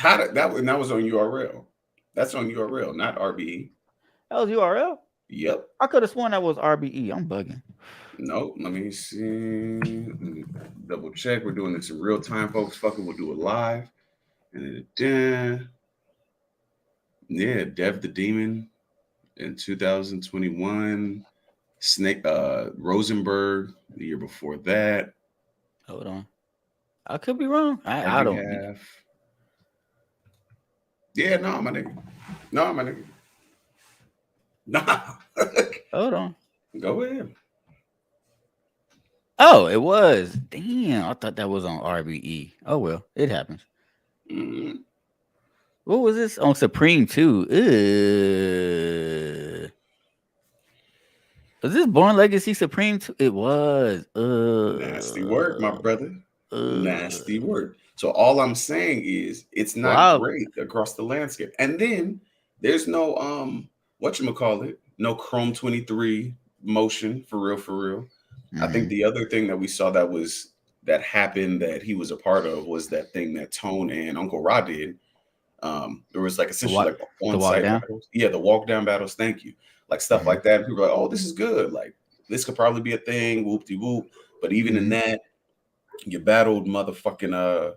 [SPEAKER 11] That was on URL. That's on URL, not RBE.
[SPEAKER 10] That was URL?
[SPEAKER 11] Yep.
[SPEAKER 10] I could have sworn that was RBE. I'm bugging.
[SPEAKER 11] No, let me see. Let me double check. We're doing this in real time, folks. Fucking, we'll do it live. And then, yeah, Dev the Demon in 2021. Snake Rosenberg the year before that.
[SPEAKER 10] Hold on. I could be wrong. I don't
[SPEAKER 11] have. Yeah, no, my nigga. No, my nigga. Nah.
[SPEAKER 10] Hold on.
[SPEAKER 11] Go ahead.
[SPEAKER 10] Oh, it was. Damn, I thought that was on RBE. Oh well, it happens.
[SPEAKER 11] Mm-hmm.
[SPEAKER 10] What was this on Supreme 2? Was this Born Legacy Supreme 2? It was.
[SPEAKER 11] Nasty work, my brother. Nasty work. So all I'm saying is it's not great across the landscape. And then there's no whatchamacallit, no Chrome 23 motion for real. Mm-hmm. I think the other thing that we saw that happened that he was a part of was that thing that Tone and Uncle Ra did. There was like essentially like on-site battles. Yeah, the walk down battles. Thank you. Like stuff like that. People are like, oh, this is good. Like this could probably be a thing. Whoop-de-whoop. But even in that, you battled motherfucking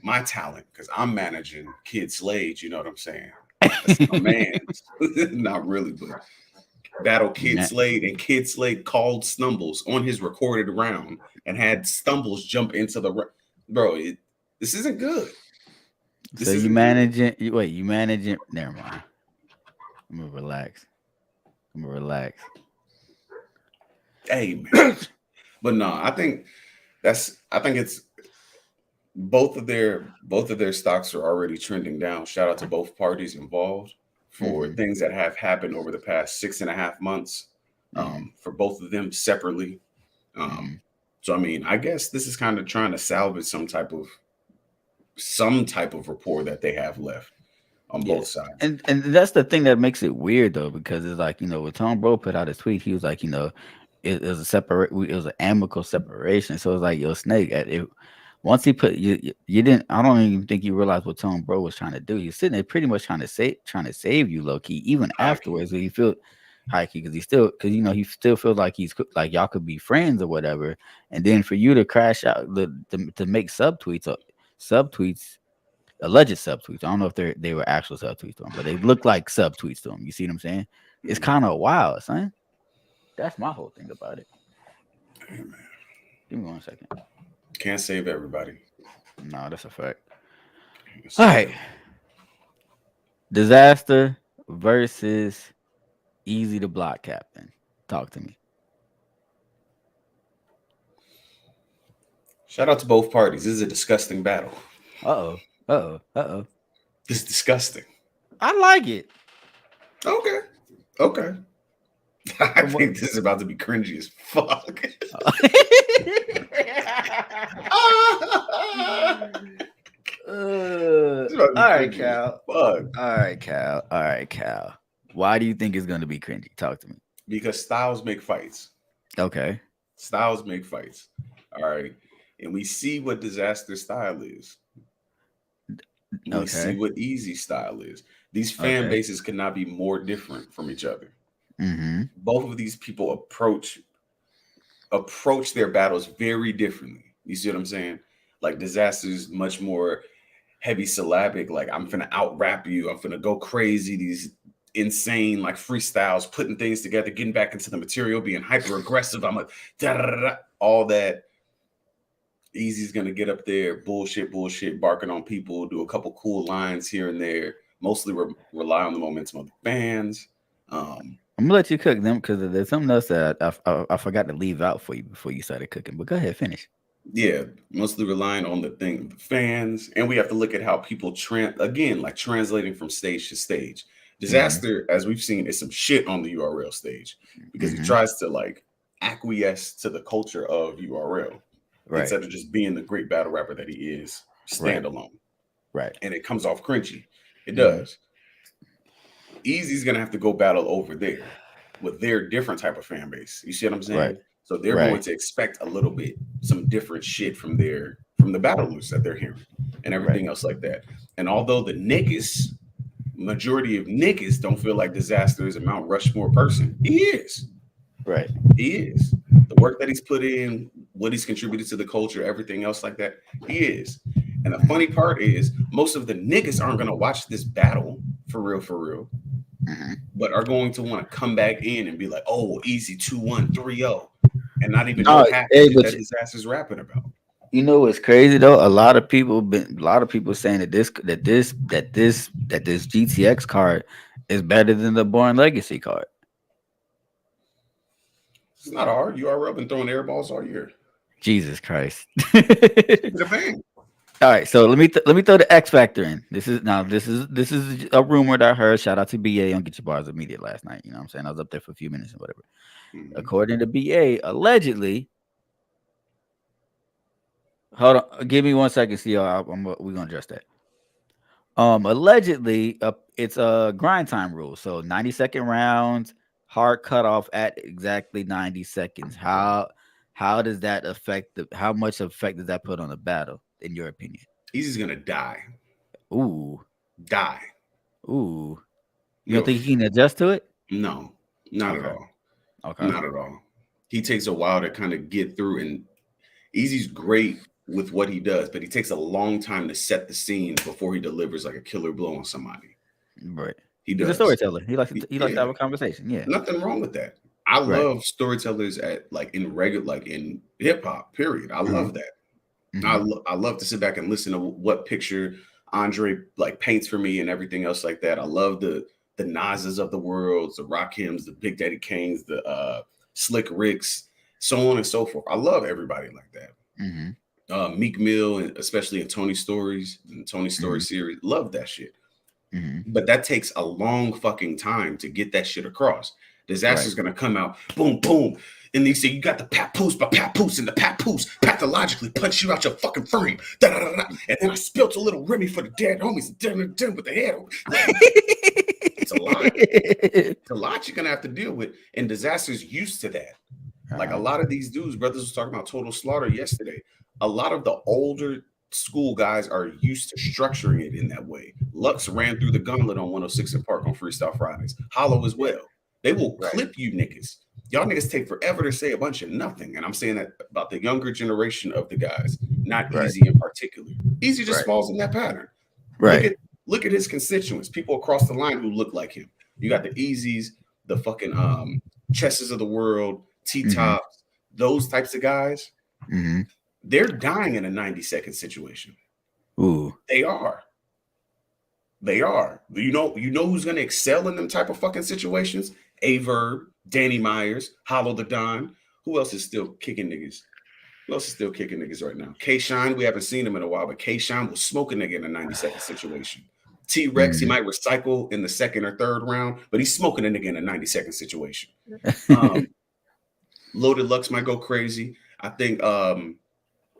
[SPEAKER 11] my talent because I'm managing Kid Slade. You know what I'm saying? That's my man. Not really, but battle Kid Slade, and Kid Slade called Stumbles on his recorded round and had Stumbles jump into the bro. This isn't good.
[SPEAKER 10] So you managing? You managing? Never mind. I'm gonna relax.
[SPEAKER 11] Hey, man. But no, I think it's both of their stocks are already trending down. Shout out to both parties involved for things that have happened over the past 6.5 months. For both of them separately. So I mean, I guess this is kind of trying to salvage some type of rapport that they have left on both sides.
[SPEAKER 10] And that's the thing that makes it weird though, because it's like, when Tone Bro put out his tweet, he was like, it was an amicable separation. So it's like, yo, Snake, once he put you didn't. I don't even think you realized what Tone Bro was trying to do. He's sitting there pretty much trying to save you, low key. Even afterwards, he feel high key because he still feels like he's like y'all could be friends or whatever. And then for you to crash out to make subtweets, alleged subtweets. I don't know if they were actual subtweets to him, but they look like subtweets to him. You see what I'm saying? It's kind of wild, son. That's my whole thing about it.
[SPEAKER 11] Hey, man.
[SPEAKER 10] Give me 1 second.
[SPEAKER 11] Can't save everybody.
[SPEAKER 10] No, that's a fact. All right. Disaster versus Easy to Block Captain. Talk to me.
[SPEAKER 11] Shout out to both parties. This is a disgusting battle.
[SPEAKER 10] Uh-oh.
[SPEAKER 11] This is disgusting.
[SPEAKER 10] I like it.
[SPEAKER 11] Okay. I think this is about to be cringy as fuck.
[SPEAKER 10] All right, Cal. Why do you think it's going to be cringy? Talk to me.
[SPEAKER 11] Because styles make fights.
[SPEAKER 10] Okay.
[SPEAKER 11] Styles make fights. All right. And we see what Disaster style is. We see what Easy style is. These fan bases cannot be more different from each other.
[SPEAKER 10] Mm-hmm.
[SPEAKER 11] Both of these people approach their battles very differently. You see what I'm saying? Like Disaster's much more heavy syllabic. Like I'm finna out rap you. I'm finna go crazy. These insane like freestyles, putting things together, getting back into the material, being hyper aggressive. I'm like all that. Easy's gonna get up there, bullshit, barking on people, do a couple cool lines here and there. Mostly rely on the momentum of the fans.
[SPEAKER 10] I'm gonna let you cook them because there's something else that I forgot to leave out for you before you started cooking. But go ahead, finish.
[SPEAKER 11] Yeah, mostly relying on the fans, and we have to look at how people translating from stage to stage. Disaster, as we've seen, is some shit on the URL stage because he tries to like acquiesce to the culture of URL instead of just being the great battle rapper that he is standalone.
[SPEAKER 10] Right,
[SPEAKER 11] and it comes off cringy. It does. Easy's gonna have to go battle over there with their different type of fan base. You see what I'm saying?
[SPEAKER 10] Right.
[SPEAKER 11] So they're
[SPEAKER 10] Right.
[SPEAKER 11] going to expect a little bit, some different shit from the battlers that they're hearing and everything else like that. And although the niggas, majority of niggas don't feel like Disaster is a Mount Rushmore person, he is.
[SPEAKER 10] Right.
[SPEAKER 11] He is. The work that he's put in, what he's contributed to the culture, everything else like that, he is. And the funny part is most of the niggas aren't going to watch this battle for real, but are going to want to come back in and be like, oh, Easy 2-1, 3-0, and not even know half the shit that Disaster's rapping about.
[SPEAKER 10] You know what's crazy though? A lot of people saying that this GTX card is better than the Born Legacy card.
[SPEAKER 11] It's not hard. URL been throwing air balls all year.
[SPEAKER 10] Jesus Christ.
[SPEAKER 11] The bang.
[SPEAKER 10] All right, so let me throw the X Factor in. This is a rumor that I heard. Shout out to BA on Get Your Bars Immediate last night. You know what I'm saying? I was up there for a few minutes and whatever. According to BA, allegedly, hold on, give me 1 second, see we're gonna address that. Allegedly, it's a grind time rule. So 90-second rounds, hard cutoff at exactly 90 seconds. How does that affect how much effect does that put on the battle, in your opinion?
[SPEAKER 11] Easy's gonna die.
[SPEAKER 10] Ooh.
[SPEAKER 11] Die.
[SPEAKER 10] Ooh. You don't think he can adjust to it?
[SPEAKER 11] No, not at all.
[SPEAKER 10] Okay.
[SPEAKER 11] Not at all. He takes a while to kind of get through, and Easy's great with what he does, but he takes a long time to set the scene before he delivers like a killer blow on somebody.
[SPEAKER 10] Right.
[SPEAKER 11] He does.
[SPEAKER 10] He's a storyteller. He likes to have a conversation. Yeah.
[SPEAKER 11] Nothing wrong with that. I love storytellers in hip hop, period. I love that. I love to sit back and listen to what picture Andre like paints for me and everything else like that. I love the Nas's of the world, the Rakims, the Big Daddy Kanes, the Slick Ricks, so on and so forth. I love everybody like that. Meek Mill, and especially in Tony Stories and Tony Story series, love that shit. But that takes a long fucking time to get that shit across. Disaster's gonna come out, boom, boom. And they say, you got the papoose, but papoose, and the papoose pathologically punch you out your fucking frame. Da, da, da, da. And then I spilt a little Remy for the dead homies, with the head. It's a lot. It's a lot you're gonna have to deal with. And Disaster's used to that. Like a lot of these dudes, brothers was talking about Total Slaughter yesterday. A lot of the older school guys are used to structuring it in that way. Lux ran through the gauntlet on 106 and Park on Freestyle Fridays. Hollow as well. They will clip you niggas. Y'all niggas take forever to say a bunch of nothing. And I'm saying that about the younger generation of the guys, not Easy in particular. Easy just falls in that pattern.
[SPEAKER 10] Right.
[SPEAKER 11] Look at his constituents, people across the line who look like him. You got the Easies, the fucking Chesses of the world, T-Tops, those types of guys. They're dying in a 90-second situation.
[SPEAKER 10] Ooh.
[SPEAKER 11] They are. You know who's gonna excel in them type of fucking situations? Averb, Danny Myers, Hollow the Don. Who else is still kicking niggas? Who else is still kicking niggas right now? K-Shine, we haven't seen him in a while, but K-Shine will smoke a nigga in a 90-second situation. T-Rex, he might recycle in the second or third round, but he's smoking a nigga in a 90-second situation. Loaded Lux might go crazy. I think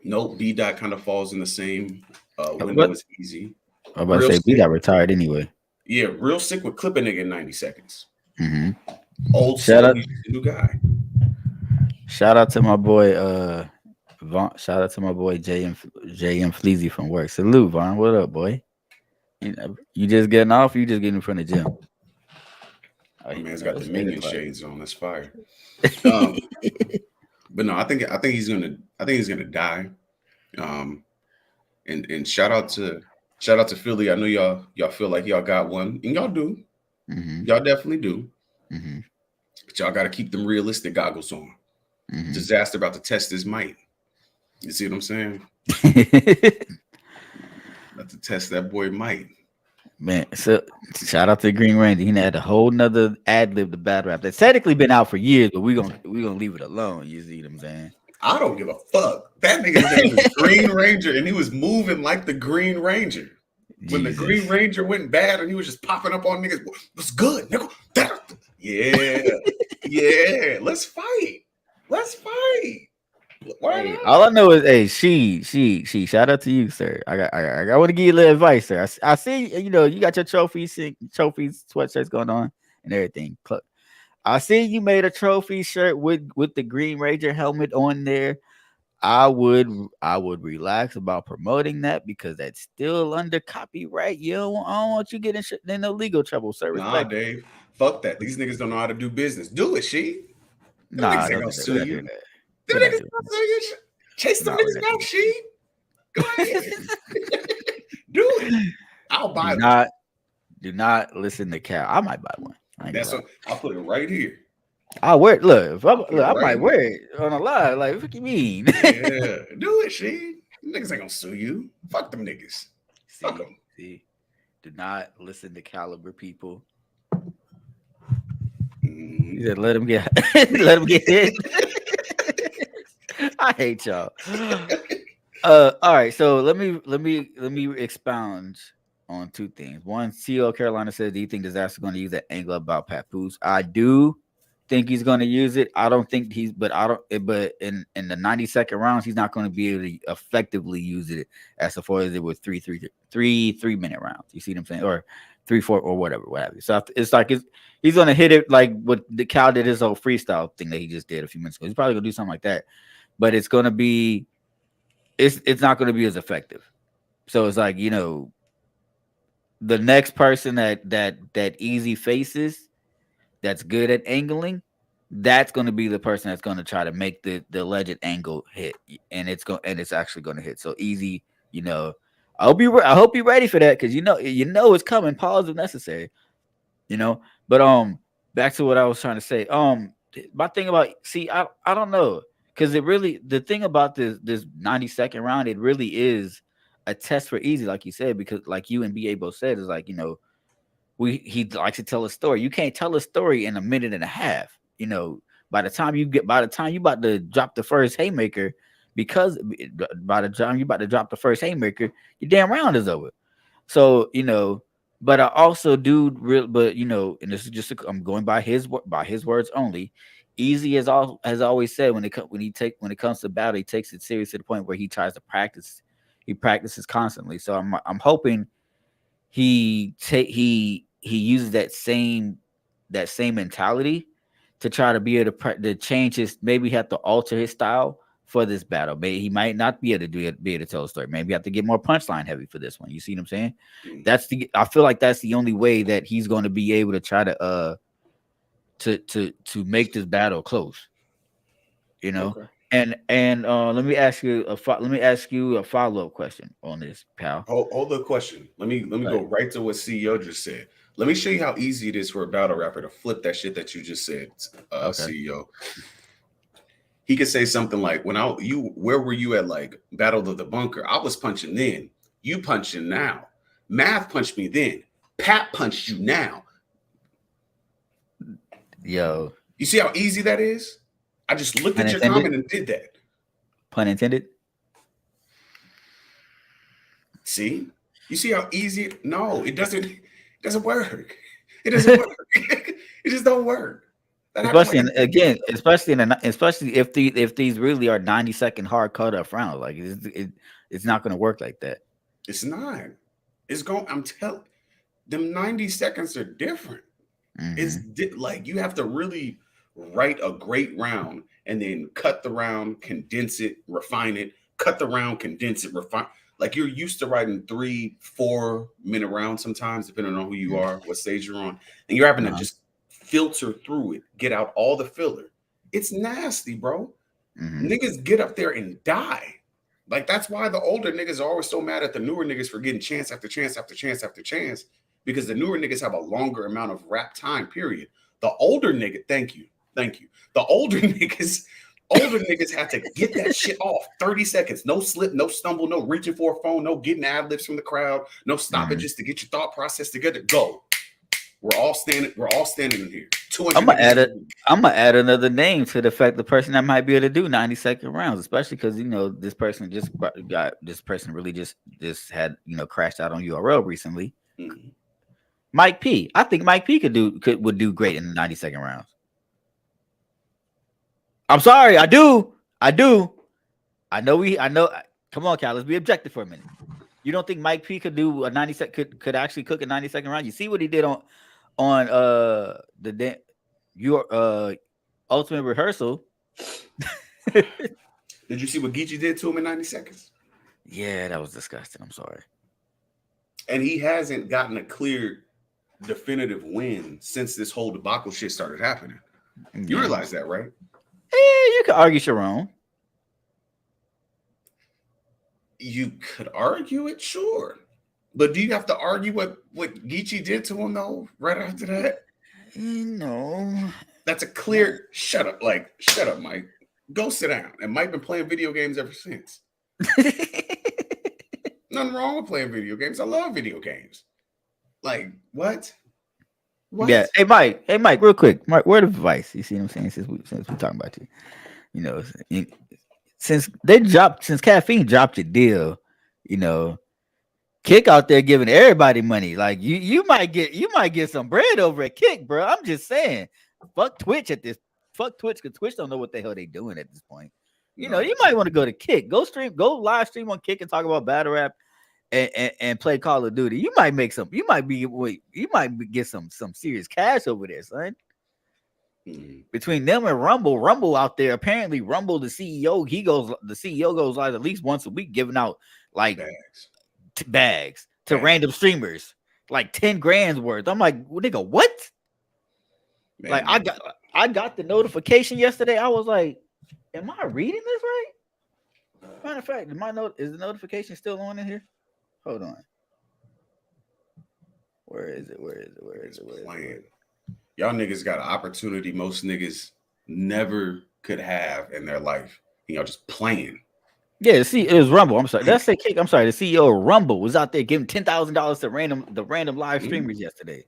[SPEAKER 11] B-Dot kind of falls in the same window as Easy.
[SPEAKER 10] I'm about to say B got retired anyway.
[SPEAKER 11] Yeah, real sick with clipping nigga in 90 seconds.
[SPEAKER 10] Old
[SPEAKER 11] shout out, new guy.
[SPEAKER 10] Shout out to my boy Vaughn. Shout out to my boy JM Fleazy from work. Salute, Vaughn. What up, boy? You just getting off? Or you just getting in front of the gym?
[SPEAKER 11] Oh, man's got the minion shades on. That's fire. But no, I think he's gonna die. And shout out to Philly. I know y'all feel like y'all got one, and y'all do. Y'all definitely do. But y'all got to keep them realistic goggles on. Disaster about to test his might. You see what I'm saying? About to test that boy might.
[SPEAKER 10] Man, so shout out to Green Ranger. He had a whole nother ad lib to battle rap that's technically been out for years, but we're gonna leave it alone. You see what I'm saying?
[SPEAKER 11] I don't give a fuck. That nigga's name was Green Ranger, and he was moving like the Green Ranger. When the Green Ranger went bad, and he was just popping up on niggas. What's good, nigga? Yeah. Let's fight. Why not?
[SPEAKER 10] All I know is, hey, she. Shout out to you, sir. I want to give you a little advice, sir. I see, you know, you got your trophies, sweatshirts going on and everything. I see you made a trophy shirt with the Green Ranger helmet on there. I would relax about promoting that because that's still under copyright. I don't want you getting in no legal trouble, sir.
[SPEAKER 11] Nah,
[SPEAKER 10] Respect.
[SPEAKER 11] Dave. Fuck that. These niggas don't know how to do business. Do it, she. Them
[SPEAKER 10] Nah,
[SPEAKER 11] niggas ain't
[SPEAKER 10] don't
[SPEAKER 11] gonna
[SPEAKER 10] do that.
[SPEAKER 11] sue
[SPEAKER 10] We're not
[SPEAKER 11] you.
[SPEAKER 10] doing that.
[SPEAKER 11] Them
[SPEAKER 10] We're not
[SPEAKER 11] niggas
[SPEAKER 10] doing
[SPEAKER 11] gonna sue you. Chase them
[SPEAKER 10] Nah, we're
[SPEAKER 11] niggas
[SPEAKER 10] not
[SPEAKER 11] down,
[SPEAKER 10] doing
[SPEAKER 11] she. Go ahead. Do it. I'll buy them.
[SPEAKER 10] Do not listen to Cal. I might buy one.
[SPEAKER 11] That's what I'll put it right here.
[SPEAKER 10] I'll wear it. Look, I
[SPEAKER 11] right
[SPEAKER 10] might
[SPEAKER 11] here.
[SPEAKER 10] wear it on a live. Like, what you mean?
[SPEAKER 11] Yeah, do it, she. Them niggas ain't gonna sue you. Fuck them niggas. Fuck them.
[SPEAKER 10] See, do not listen to Caliber people.
[SPEAKER 11] Mm-hmm.
[SPEAKER 10] He said, let him get hit. I hate y'all. All right, so let me expound on two things. One, CEO Carolina says, do you think Disaster going to use that angle about Papoose? I do think he's going to use it. I don't think but in the 90-second rounds, he's not going to be able to effectively use it as far as it was 3-minute rounds. You see what I'm saying? Or 3-4 or whatever. So it's like he's going to hit it like what the Cal did his whole freestyle thing that he just did a few minutes ago. He's probably going to do something like that, but it's going to be it's not going to be as effective. So it's like, you know, the next person that Easy faces that's good at angling, that's going to be the person that's going to try to make the alleged angle hit, and it's actually going to hit. So Easy, you know, I hope you're ready for that, because you know it's coming. Pause if necessary, you know. But back to what I was trying to say. My thing about I don't know, because the thing about this 90-second round, it really is a test for Easy, like you said, because like you and BA both said, is like, you know, he likes to tell a story. You can't tell a story in a minute and a half. You know, by the time you about to drop the first haymaker, because by the time you about to drop the first haymaker, your damn round is over. So, you know, but I also do but you know, and this is just I'm going by his words only. Easy has always said, when it comes to battle, he takes it serious to the point where he tries to practice. He practices constantly. So I'm hoping he uses that same mentality to try to be able to change his, maybe have to alter his style for this battle. Maybe he might not be able to tell a story. Maybe have to get more punchline heavy for this one. You see what I'm saying? I feel like that's the only way that he's going to be able to try to make this battle close. You know? Okay. And let me ask you a follow-up question on this, pal.
[SPEAKER 11] Hold the question. Let me go right to what CEO just said. Let me show you how easy it is for a battle rapper to flip that shit that you just said, CEO. He could say something like, where were you at, like, Battle of the Bunker? I was punching then. You punching now. Math punched me then. Pat punched you now.
[SPEAKER 10] Yo.
[SPEAKER 11] You see how easy that is? I just looked at your comment and did that.
[SPEAKER 10] Pun intended.
[SPEAKER 11] See? You see how easy? No, it doesn't work. It doesn't work. It just don't work.
[SPEAKER 10] Especially if these really are 90-second hard cut up rounds, like it's not going to work like that.
[SPEAKER 11] It's not. It's going. I'm telling. Them 90 seconds are different. Mm-hmm. It's like you have to really write a great round and then cut the round, condense it, refine it. Cut the round, condense it, refine. Like you're used to writing 3-4 minute rounds sometimes, depending on who you are, what stage you're on, and you're having to just filter through it, get out all the filler. It's nasty, bro. Mm-hmm. Niggas get up there and die. Like that's why the older niggas are always so mad at the newer niggas for getting chance after chance after chance after chance, because the newer niggas have a longer amount of rap time period. The older nigga, thank you. The older niggas had to get that shit off 30 seconds. No slip, no stumble, no reaching for a phone, no getting ad-libs from the crowd, no stoppages to get your thought process together. Go. We're all standing in here.
[SPEAKER 10] I'm gonna add another name to the fact the person that might be able to do 90-second rounds, especially because you know this person really just had, you know, crashed out on URL recently. Mm-hmm. Mike P. I think Mike P would do great in the 90-second rounds. I'm sorry, I do. I know. Come on, Cal. Let's be objective for a minute. You don't think Mike P could do a 90 could actually cook a 90-second round? You see what he did on your ultimate rehearsal.
[SPEAKER 11] Did you see what Geechee did to him in 90 seconds?
[SPEAKER 10] Yeah, that was disgusting. I'm sorry.
[SPEAKER 11] And he hasn't gotten a clear, definitive win since this whole debacle shit started happening. You realize that, right?
[SPEAKER 10] Yeah, you could argue Sharon.
[SPEAKER 11] You could argue it, sure. But do you have to argue what Geechee did to him, though, right after that?
[SPEAKER 10] No.
[SPEAKER 11] That's a clear shut up. Like, shut up, Mike. Go sit down. And Mike been playing video games ever since. Nothing wrong with playing video games. I love video games. Like, what?
[SPEAKER 10] Yeah. Hey, Mike, real quick. Mike, word of advice. You see what I'm saying? Since we're talking about you. You know, since Caffeine dropped your deal, you know, Kick out there giving everybody money. Like you might get some bread over at Kick, bro. I'm just saying. Fuck Twitch because Twitch don't know what the hell they doing at this point. You know, you might want to go to Kick. Go live stream on Kick and talk about battle rap and play Call of Duty. You might make some, you might get some serious cash over there, son. Between them and Rumble out there, apparently Rumble, the CEO goes live at least once a week giving out like bags to random streamers, like 10 grand's worth. I'm like, well, nigga, what? Man, like I got the notification yesterday. I was like, am I reading this right? Matter of fact, is the notification still on in here? Hold on. Where is it?
[SPEAKER 11] Y'all niggas got an opportunity most niggas never could have in their life. Y'all just playing.
[SPEAKER 10] Yeah, see, it was Rumble. I'm sorry. That's Kick. I'm sorry. The CEO of Rumble was out there giving $10,000 to the random live streamers yesterday.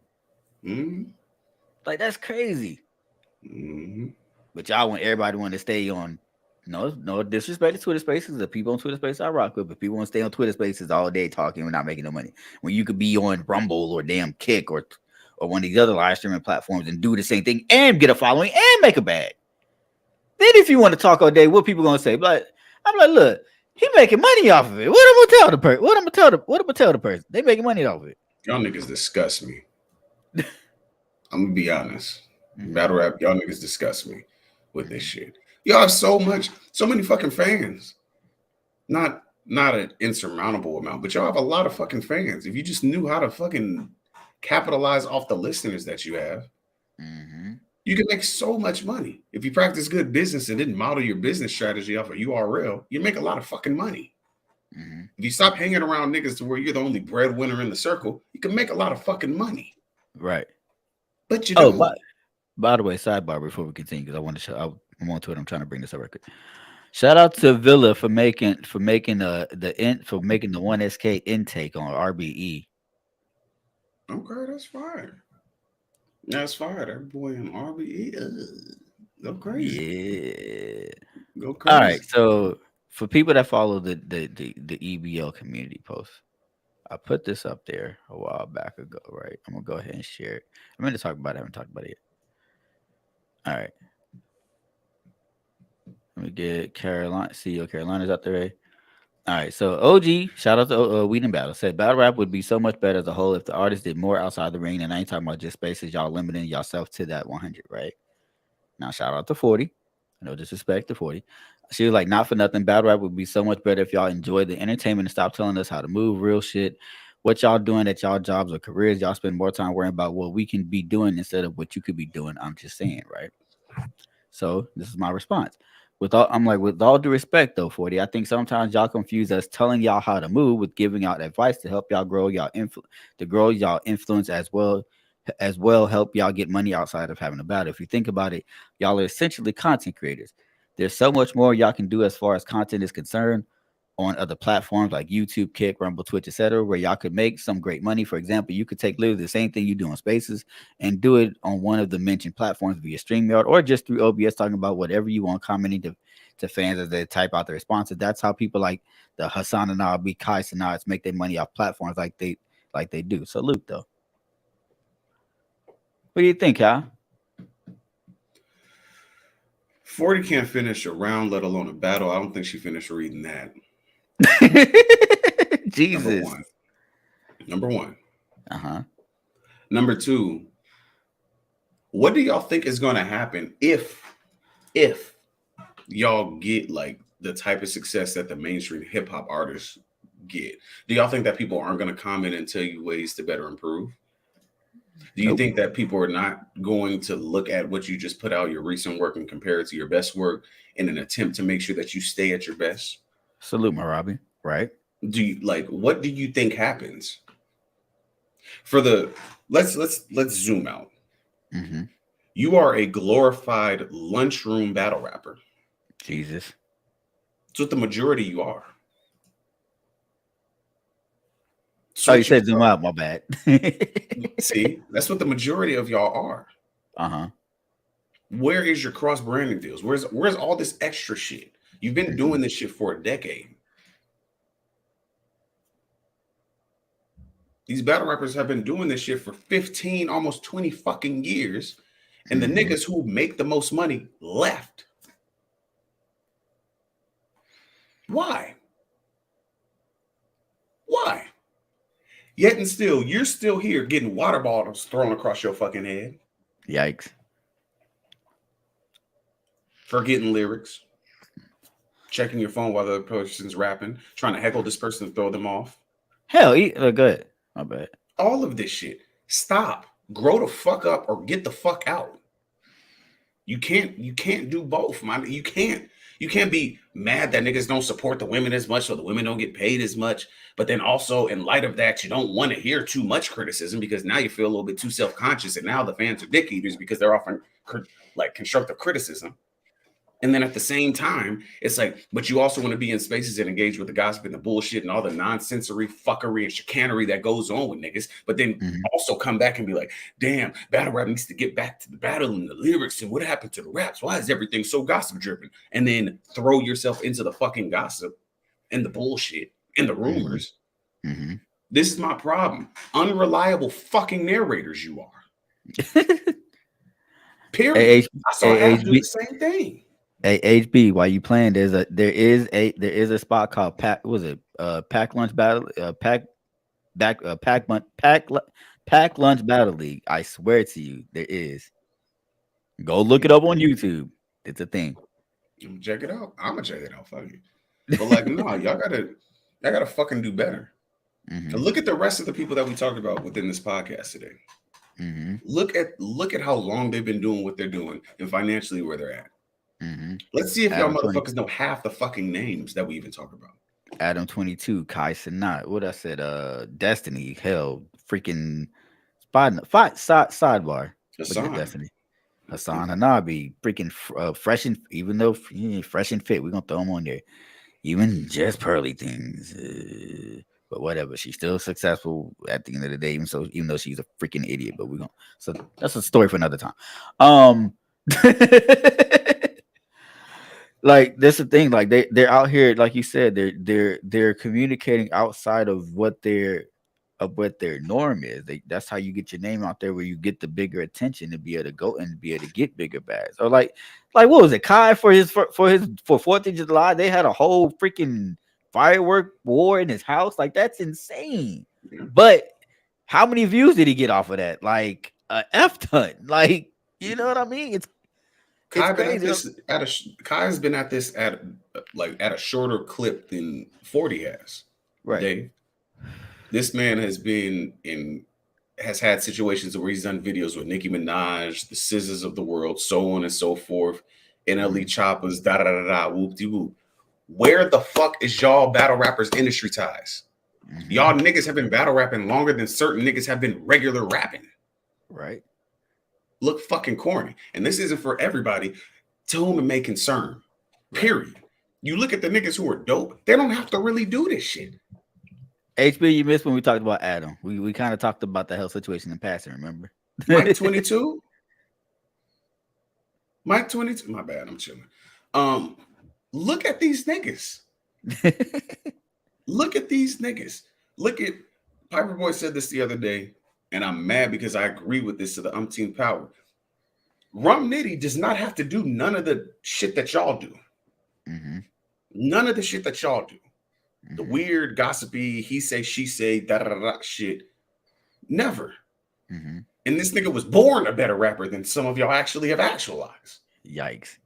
[SPEAKER 10] Like, that's crazy. But everybody want to stay on. No disrespect to Twitter Spaces. The people on Twitter Spaces I rock with, but people want to stay on Twitter Spaces all day talking and not making no money. When you could be on Rumble or damn Kick or one of these other live streaming platforms and do the same thing and get a following and make a bag. Then if you want to talk all day, what people gonna say? But I'm like, look, he making money off of it. What am I gonna tell the person? What am I tell the person? They making money off of it.
[SPEAKER 11] Y'all niggas disgust me. I'm gonna be honest. Battle rap, y'all niggas disgust me with this shit. Y'all have so many fucking fans. Not an insurmountable amount, but y'all have a lot of fucking fans. If you just knew how to fucking capitalize off the listeners that you have, you can make so much money. If you practice good business and didn't model your business strategy off of URL, you make a lot of fucking money. If you stop hanging around niggas to where you're the only breadwinner in the circle, you can make a lot of fucking money.
[SPEAKER 10] Right.
[SPEAKER 11] But you don't.
[SPEAKER 10] By the way, sidebar before we continue, because I want to show I'm on to it. I'm trying to bring this up record. Shout out to Villa for making the 1SK intake on RBE.
[SPEAKER 11] Okay, that's fine. That's fine. That boy in RBE. Go crazy.
[SPEAKER 10] Yeah.
[SPEAKER 11] Go crazy.
[SPEAKER 10] All right. So for people that follow the EBL community post, I put this up there a while back ago, right? I'm gonna go ahead and share it. I'm gonna talk about it. I haven't talked about it yet. All right. Let me get CEO Carolina's out there. Right? All right. So OG, shout out to Weed and Battle, said battle rap would be so much better as a whole if the artists did more outside the ring. And I ain't talking about just spaces. Y'all limiting yourself to that 100, right? Now, shout out to 40. No disrespect to 40. She was like, not for nothing. Battle rap would be so much better if y'all enjoyed the entertainment and stop telling us how to move, real shit. What y'all doing at y'all jobs or careers, y'all spend more time worrying about what we can be doing instead of what you could be doing. I'm just saying, right? So this is my response. With all due respect, though, 40, I think sometimes y'all confuse us telling y'all how to move with giving out advice to help y'all grow y'all influence as well help y'all get money outside of having a battle. If you think about it, y'all are essentially content creators. There's so much more y'all can do as far as content is concerned on other platforms like YouTube, Kick, Rumble, Twitch, etc., where y'all could make some great money. For example, you could take literally the same thing you do on Spaces and do it on one of the mentioned platforms via StreamYard or just through OBS, talking about whatever you want, commenting to fans as they type out the responses. That's how people like the Hassan and Albi, Kai Sanads make their money off platforms like they do. Salute, though. What do you think, Kyle?
[SPEAKER 11] 40 can't finish a round, let alone a battle. I don't think she finished reading that.
[SPEAKER 10] Jesus.
[SPEAKER 11] Number one.
[SPEAKER 10] Uh-huh.
[SPEAKER 11] Number two, what do y'all think is going to happen if y'all get like the type of success that the mainstream hip hop artists get? Do y'all think that people aren't going to comment and tell you ways to better improve? Do you think that people are not going to look at what you just put out, your recent work, and compare it to your best work in an attempt to make sure that you stay at your best?
[SPEAKER 10] Salute, my Robbie. Right?
[SPEAKER 11] Do you like, what do you think happens for the, let's zoom out.
[SPEAKER 10] Mm-hmm.
[SPEAKER 11] You are a glorified lunchroom battle rapper.
[SPEAKER 10] Jesus.
[SPEAKER 11] That's what the majority you are.
[SPEAKER 10] So you said zoom out, my bad.
[SPEAKER 11] See, that's what the majority of y'all are.
[SPEAKER 10] Uh-huh.
[SPEAKER 11] Where is your cross-branding deals? Where's all this extra shit? You've been doing this shit for a decade. These battle rappers have been doing this shit for 15, almost 20 fucking years. And the niggas who make the most money left. Why? Why? Yet and still, you're still here getting water bottles thrown across your fucking head.
[SPEAKER 10] Yikes.
[SPEAKER 11] Forgetting lyrics. Checking your phone while the other person's rapping. Trying to heckle this person to throw them off.
[SPEAKER 10] Hell, good. My bad.
[SPEAKER 11] All of this shit. Stop. Grow the fuck up or get the fuck out. You can't do both, man. You can't be mad that niggas don't support the women as much, so the women don't get paid as much. But then also, in light of that, you don't want to hear too much criticism because now you feel a little bit too self-conscious, and now the fans are dick eaters because they're offering like constructive criticism. And then at the same time, it's like, but you also want to be in spaces and engage with the gossip and the bullshit and all the nonsensory fuckery and chicanery that goes on with niggas. But then also come back and be like, damn, battle rap needs to get back to the battle and the lyrics and what happened to the raps? Why is everything so gossip driven? And then throw yourself into the fucking gossip and the bullshit and the rumors.
[SPEAKER 10] Mm-hmm.
[SPEAKER 11] This is my problem. Unreliable fucking narrators you are. Period. I saw Ash do the same thing.
[SPEAKER 10] Hey, HB, while you playing, there is a spot called Pack Lunch Battle Pack Lunch Battle League. I swear to you, there is. Go look it up on YouTube. It's a thing.
[SPEAKER 11] Check it out. I'm gonna check it out. Fuck it. But like, no, y'all gotta fucking do better.
[SPEAKER 10] Mm-hmm.
[SPEAKER 11] Look at the rest of the people that we talked about within this podcast today.
[SPEAKER 10] Mm-hmm.
[SPEAKER 11] Look at how long they've been doing what they're doing and financially where they're at.
[SPEAKER 10] Mm-hmm.
[SPEAKER 11] Let's see if y'all motherfuckers know half the fucking names that we even talk about.
[SPEAKER 10] Adam 22, Kai Sanat, what I said, Destiny, hell, freaking sidebar.
[SPEAKER 11] Hassan.
[SPEAKER 10] Destiny. Hassan Hanabi, freaking fresh and even though fresh and fit, we're gonna throw him on there. Even just pearly things. But whatever, she's still successful at the end of the day, even though she's a freaking idiot. But so that's a story for another time. Like that's the thing, like they're out here, like you said, they're communicating outside of what their norm is. That's how you get your name out there, where you get the bigger attention to be able to go and be able to get bigger bags. Or like what was it, Kai for 4th of July? They had a whole freaking firework war in his house. Like that's insane. But how many views did he get off of that? Like a F ton. Like, you know what I mean? Kai's
[SPEAKER 11] been at this at a shorter clip than 40 has.
[SPEAKER 10] Right.
[SPEAKER 11] Dave. This man has had situations where he's done videos with Nicki Minaj, the Scissors of the world, so on and so forth, NLE Choppers, da da da da, whoop de whoop. Where the fuck is y'all battle rappers industry ties? Mm-hmm. Y'all niggas have been battle rapping longer than certain niggas have been regular rapping.
[SPEAKER 10] Right.
[SPEAKER 11] Look fucking corny. And this isn't for everybody to whom it may concern. Period. You look at the niggas who are dope, they don't have to really do this shit.
[SPEAKER 10] HB, you missed when we talked about Adam. We kind of talked about the health situation in passing, remember?
[SPEAKER 11] Mike 22? Mike 22? My bad, I'm chilling. Look at these niggas. Look at these niggas. Look at Piper Boy said this the other day, and I'm mad because I agree with this to the umpteenth power. Rum Nitty does not have to do none of the shit that y'all do.
[SPEAKER 10] Mm-hmm.
[SPEAKER 11] None of the shit that y'all do.
[SPEAKER 10] Mm-hmm.
[SPEAKER 11] The weird, gossipy, he say, she say, da-da-da-da shit. Never.
[SPEAKER 10] Mm-hmm.
[SPEAKER 11] And this nigga was born a better rapper than some of y'all actually have actualized.
[SPEAKER 10] Yikes.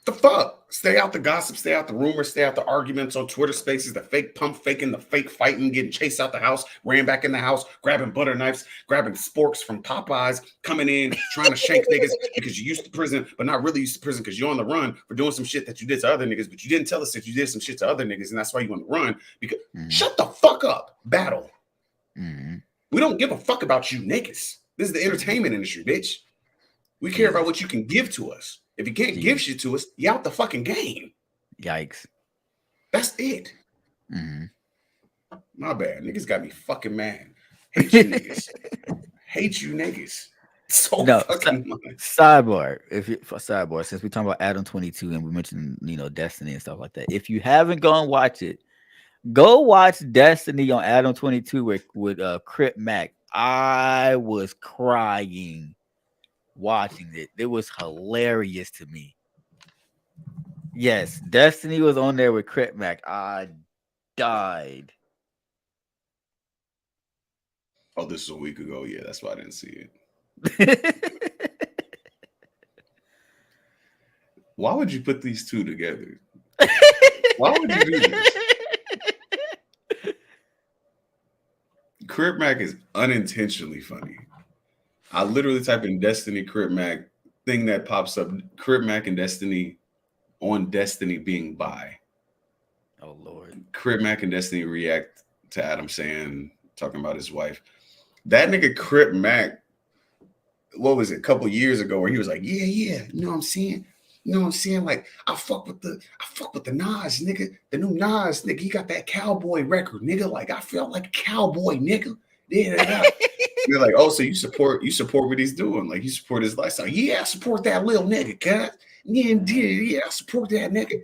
[SPEAKER 11] The fuck? Stay out the gossip, stay out the rumors, stay out the arguments on Twitter Spaces, the fake pump faking, the fake fighting, getting chased out the house, ran back in the house, grabbing butter knives, grabbing sporks from Popeyes, coming in, trying to shank niggas because you used to prison, but not really used to prison because you're on the run for doing some shit that you did to other niggas, but you didn't tell us that you did some shit to other niggas, and that's why you on the run. Because shut the fuck up, battle. We don't give a fuck about you niggas. This is the entertainment industry, bitch. We care about what you can give to us. If you can't give shit to us, you out the fucking game.
[SPEAKER 10] Yikes.
[SPEAKER 11] That's it. My bad. Niggas got me fucking mad. Hate you niggas. Hate you niggas. So fucking much.
[SPEAKER 10] Sidebar. Sidebar, since we're talking about Adam 22 and we mentioned, Destiny and stuff like that. If you haven't gone watch it, go watch Destiny on Adam 22 with Crip Mac. I was crying watching it. It was hilarious to me. Yes, Destiny was on there with Crip Mac. I died.
[SPEAKER 11] Oh, this is a week ago. Yeah, that's why I didn't see it. Why would you put these two together? Why would you do this? Crip Mac is unintentionally funny. I literally type in Destiny Crip Mac, thing that pops up, Crip Mac and Destiny on Destiny being bi.
[SPEAKER 10] Oh, Lord.
[SPEAKER 11] Crip Mac and Destiny react to Adam saying, talking about his wife. That nigga Crip Mac, what was it, a couple years ago, where he was like, yeah, you know what I'm saying? You know what I'm saying? Like, I fuck with the Nas, nigga. The new Nas, nigga. He got that cowboy record, nigga. Like, I felt like a cowboy, nigga. Yeah. They're like, oh, so you support what he's doing. Like, you support his lifestyle. Yeah, I support that little nigga, cuz. Yeah, I support that nigga.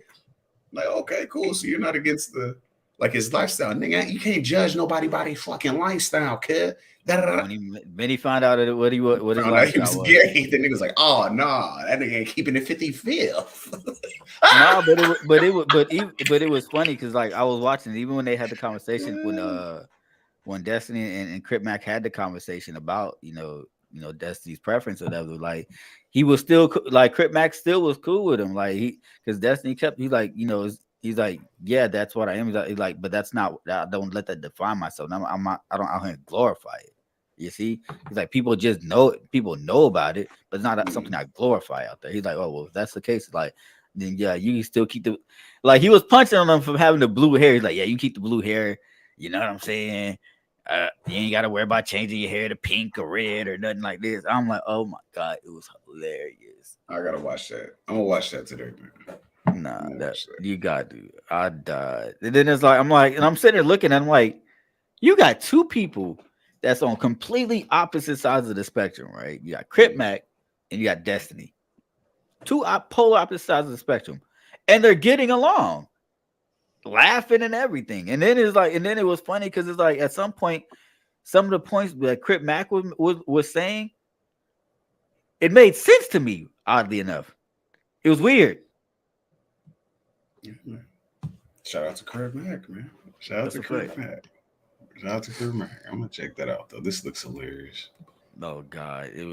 [SPEAKER 11] Like, okay, cool. So you're not against his lifestyle. Nigga, you can't judge nobody by their fucking lifestyle, cuz.
[SPEAKER 10] When he found out what his lifestyle was.
[SPEAKER 11] Gay, the nigga was like, oh, nah, that nigga ain't keeping it 55th.
[SPEAKER 10] No, but it was funny because, like, I was watching, even when they had the conversation when Destiny and Crip Mac had the conversation about, Destiny's preference or whatever, like, he was still like, Crip Mac still was cool with him. Like, because Destiny he's like, he's like, yeah, that's what I am. He's like, but that's not, I don't let that define myself. I'm not, I don't out here and glorify it. You see, he's like, people know about it, but it's not something I glorify out there. He's like, oh, well, if that's the case, like, then yeah, you can still keep like, he was punching on them for having the blue hair. He's like, yeah, you keep the blue hair. You know what I'm saying? You ain't got to worry about changing your hair to pink or red or nothing like this. I'm like, oh my God, it was hilarious.
[SPEAKER 11] I gotta watch that. I'm gonna watch that today, man.
[SPEAKER 10] Nah, you got to. I died. And then it's like, and I'm sitting there looking, and I'm like, you got two people that's on completely opposite sides of the spectrum, right? You got Crip Mac and you got Destiny. Two polar opposite sides of the spectrum. And they're getting along, laughing and everything. And then it was funny because it's like, at some point, some of the points that Crip Mac was saying, it made sense to me, oddly enough. It was weird.
[SPEAKER 11] Yeah, shout out to Crip Mac, man. Shout out to Crip Mac. I'm gonna check that out though. This looks hilarious.
[SPEAKER 10] Oh God, it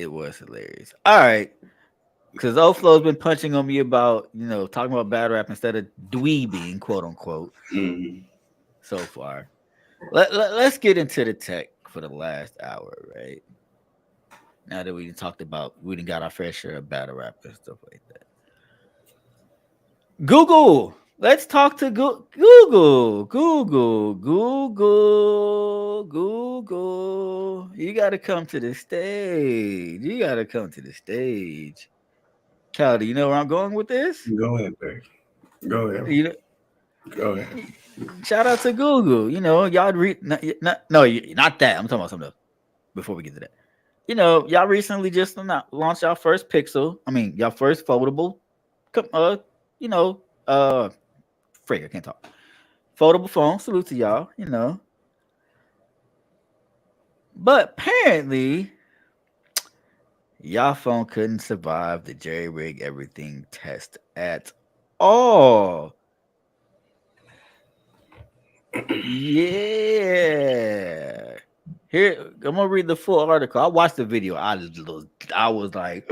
[SPEAKER 10] was hilarious. All right, because Oflow's been punching on me about talking about battle rap instead of dweebing, quote unquote. So far, let's get into the tech for the last hour, right? Now that we talked about, we done got our fair share of battle rap and stuff like that. Google. Let's talk to Google. You got to come to the stage. Cal, do you know where I'm going with this?
[SPEAKER 11] Go ahead, babe. Go ahead. Go ahead.
[SPEAKER 10] Shout out to Google. Y'all not that. I'm talking about something else. Before we get to that, y'all recently just launched y'all first Pixel. I mean, y'all first foldable. I can't talk. Foldable phone. Salute to y'all. But apparently, Y'all phone couldn't survive the jerry rig everything test at all. Yeah. Here, I'm gonna read the full article. I watched the video. I was like,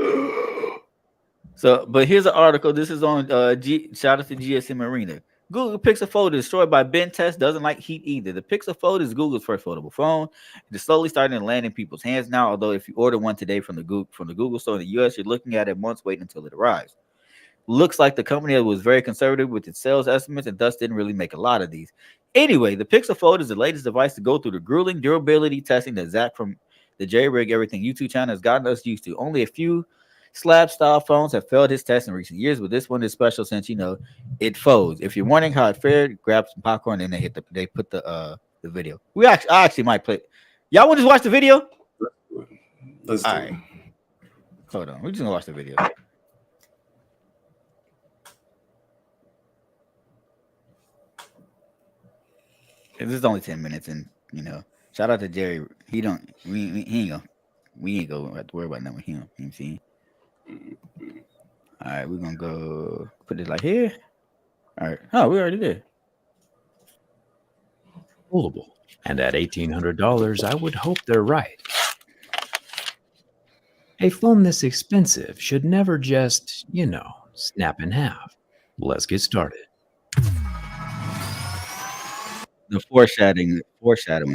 [SPEAKER 10] so. But here's an article. This is on shout out to GSM Arena. Google Pixel Fold is destroyed by Ben Test. Doesn't like heat either. The Pixel Fold is Google's first foldable phone. It's slowly starting to land in people's hands now. Although if you order one today from the Google store in the US, you're looking at it months waiting until it arrives. Looks like the company was very conservative with its sales estimates and thus didn't really make a lot of these. Anyway, the Pixel Fold is the latest device to go through the grueling durability testing that Zach from the J-Rig Everything YouTube channel has gotten us used to. Only a few slab-style phones have failed his test in recent years, but this one is special since, you know, it folds. If you're wondering how it fared, grab some popcorn and they put the video. I actually might play. Y'all want to just watch the video?
[SPEAKER 11] Let's do it.
[SPEAKER 10] All right. Hold on. We're just going to watch the video. This is only 10 minutes, and you know, shout out to Jerry. We ain't gonna have to worry about nothing with him. You know what I'm saying? All right, we're gonna go put it like here. All right. Oh, we already did.
[SPEAKER 12] Foldable. And at $1,800, I would hope they're right. A phone this expensive should never just, you know, snap in half. Let's get started.
[SPEAKER 10] The foreshadowing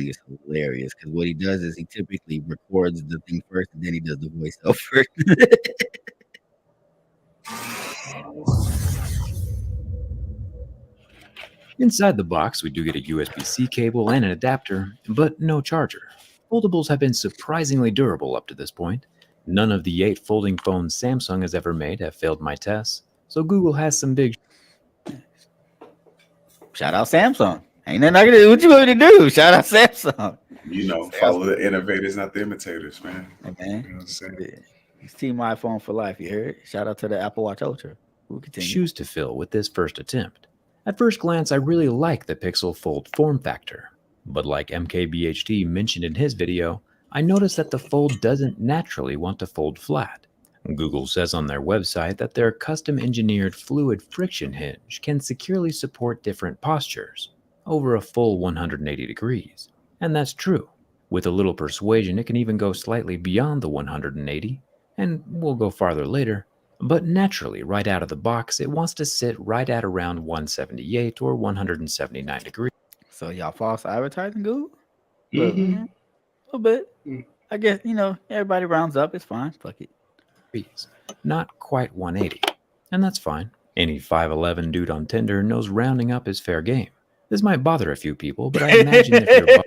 [SPEAKER 10] is hilarious because what he does is he typically records the thing first and then he does the voiceover first.
[SPEAKER 12] Inside the box, we do get a USB-C cable and an adapter, but no charger. Foldables have been surprisingly durable up to this point. None of the 8 folding phones Samsung has ever made have failed my tests, so Google has some big...
[SPEAKER 10] Shout out Samsung. Ain't nothing I can do. What you want me to do? Shout out Samsung.
[SPEAKER 11] You know, follow the innovators, not the imitators, man.
[SPEAKER 10] Okay.
[SPEAKER 11] You know what I'm saying?
[SPEAKER 10] It's Team iPhone for life. You heard? Shout out to the Apple Watch Ultra. We'll continue.
[SPEAKER 12] Shoes to fill with this first attempt. At first glance, I really like the Pixel Fold form factor, but like MKBHD mentioned in his video, I noticed that the Fold doesn't naturally want to fold flat. Google says on their website that their custom-engineered fluid friction hinge can securely support different postures over a full 180 degrees. And that's true. With a little persuasion, it can even go slightly beyond the 180, and we'll go farther later. But naturally, right out of the box, it wants to sit right at around 178 or 179 degrees.
[SPEAKER 10] So y'all false advertising, Google? A little bit. I guess, you know, everybody rounds up. It's fine. Fuck it.
[SPEAKER 12] Not quite 180. And that's fine. Any 5'11 dude on Tinder knows rounding up is fair game. This might bother a few people, but I imagine if you're...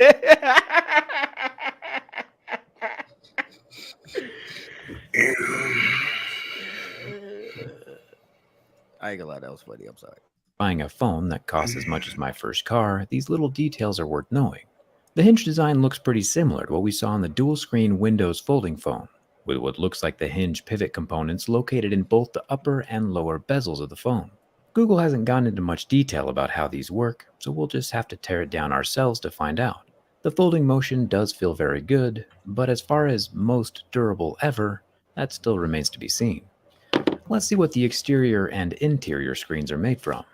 [SPEAKER 10] I ain't gonna lie, that was funny. I'm sorry.
[SPEAKER 12] Buying a phone that costs as much as my first car, these little details are worth knowing. The hinge design looks pretty similar to what we saw on the dual-screen Windows folding phone, with what looks like the hinge pivot components located in both the upper and lower bezels of the phone. Google hasn't gone into much detail about how these work, so we'll just have to tear it down ourselves to find out. The folding motion does feel very good, but as far as most durable ever, that still remains to be seen. Let's see what the exterior and interior screens are made from.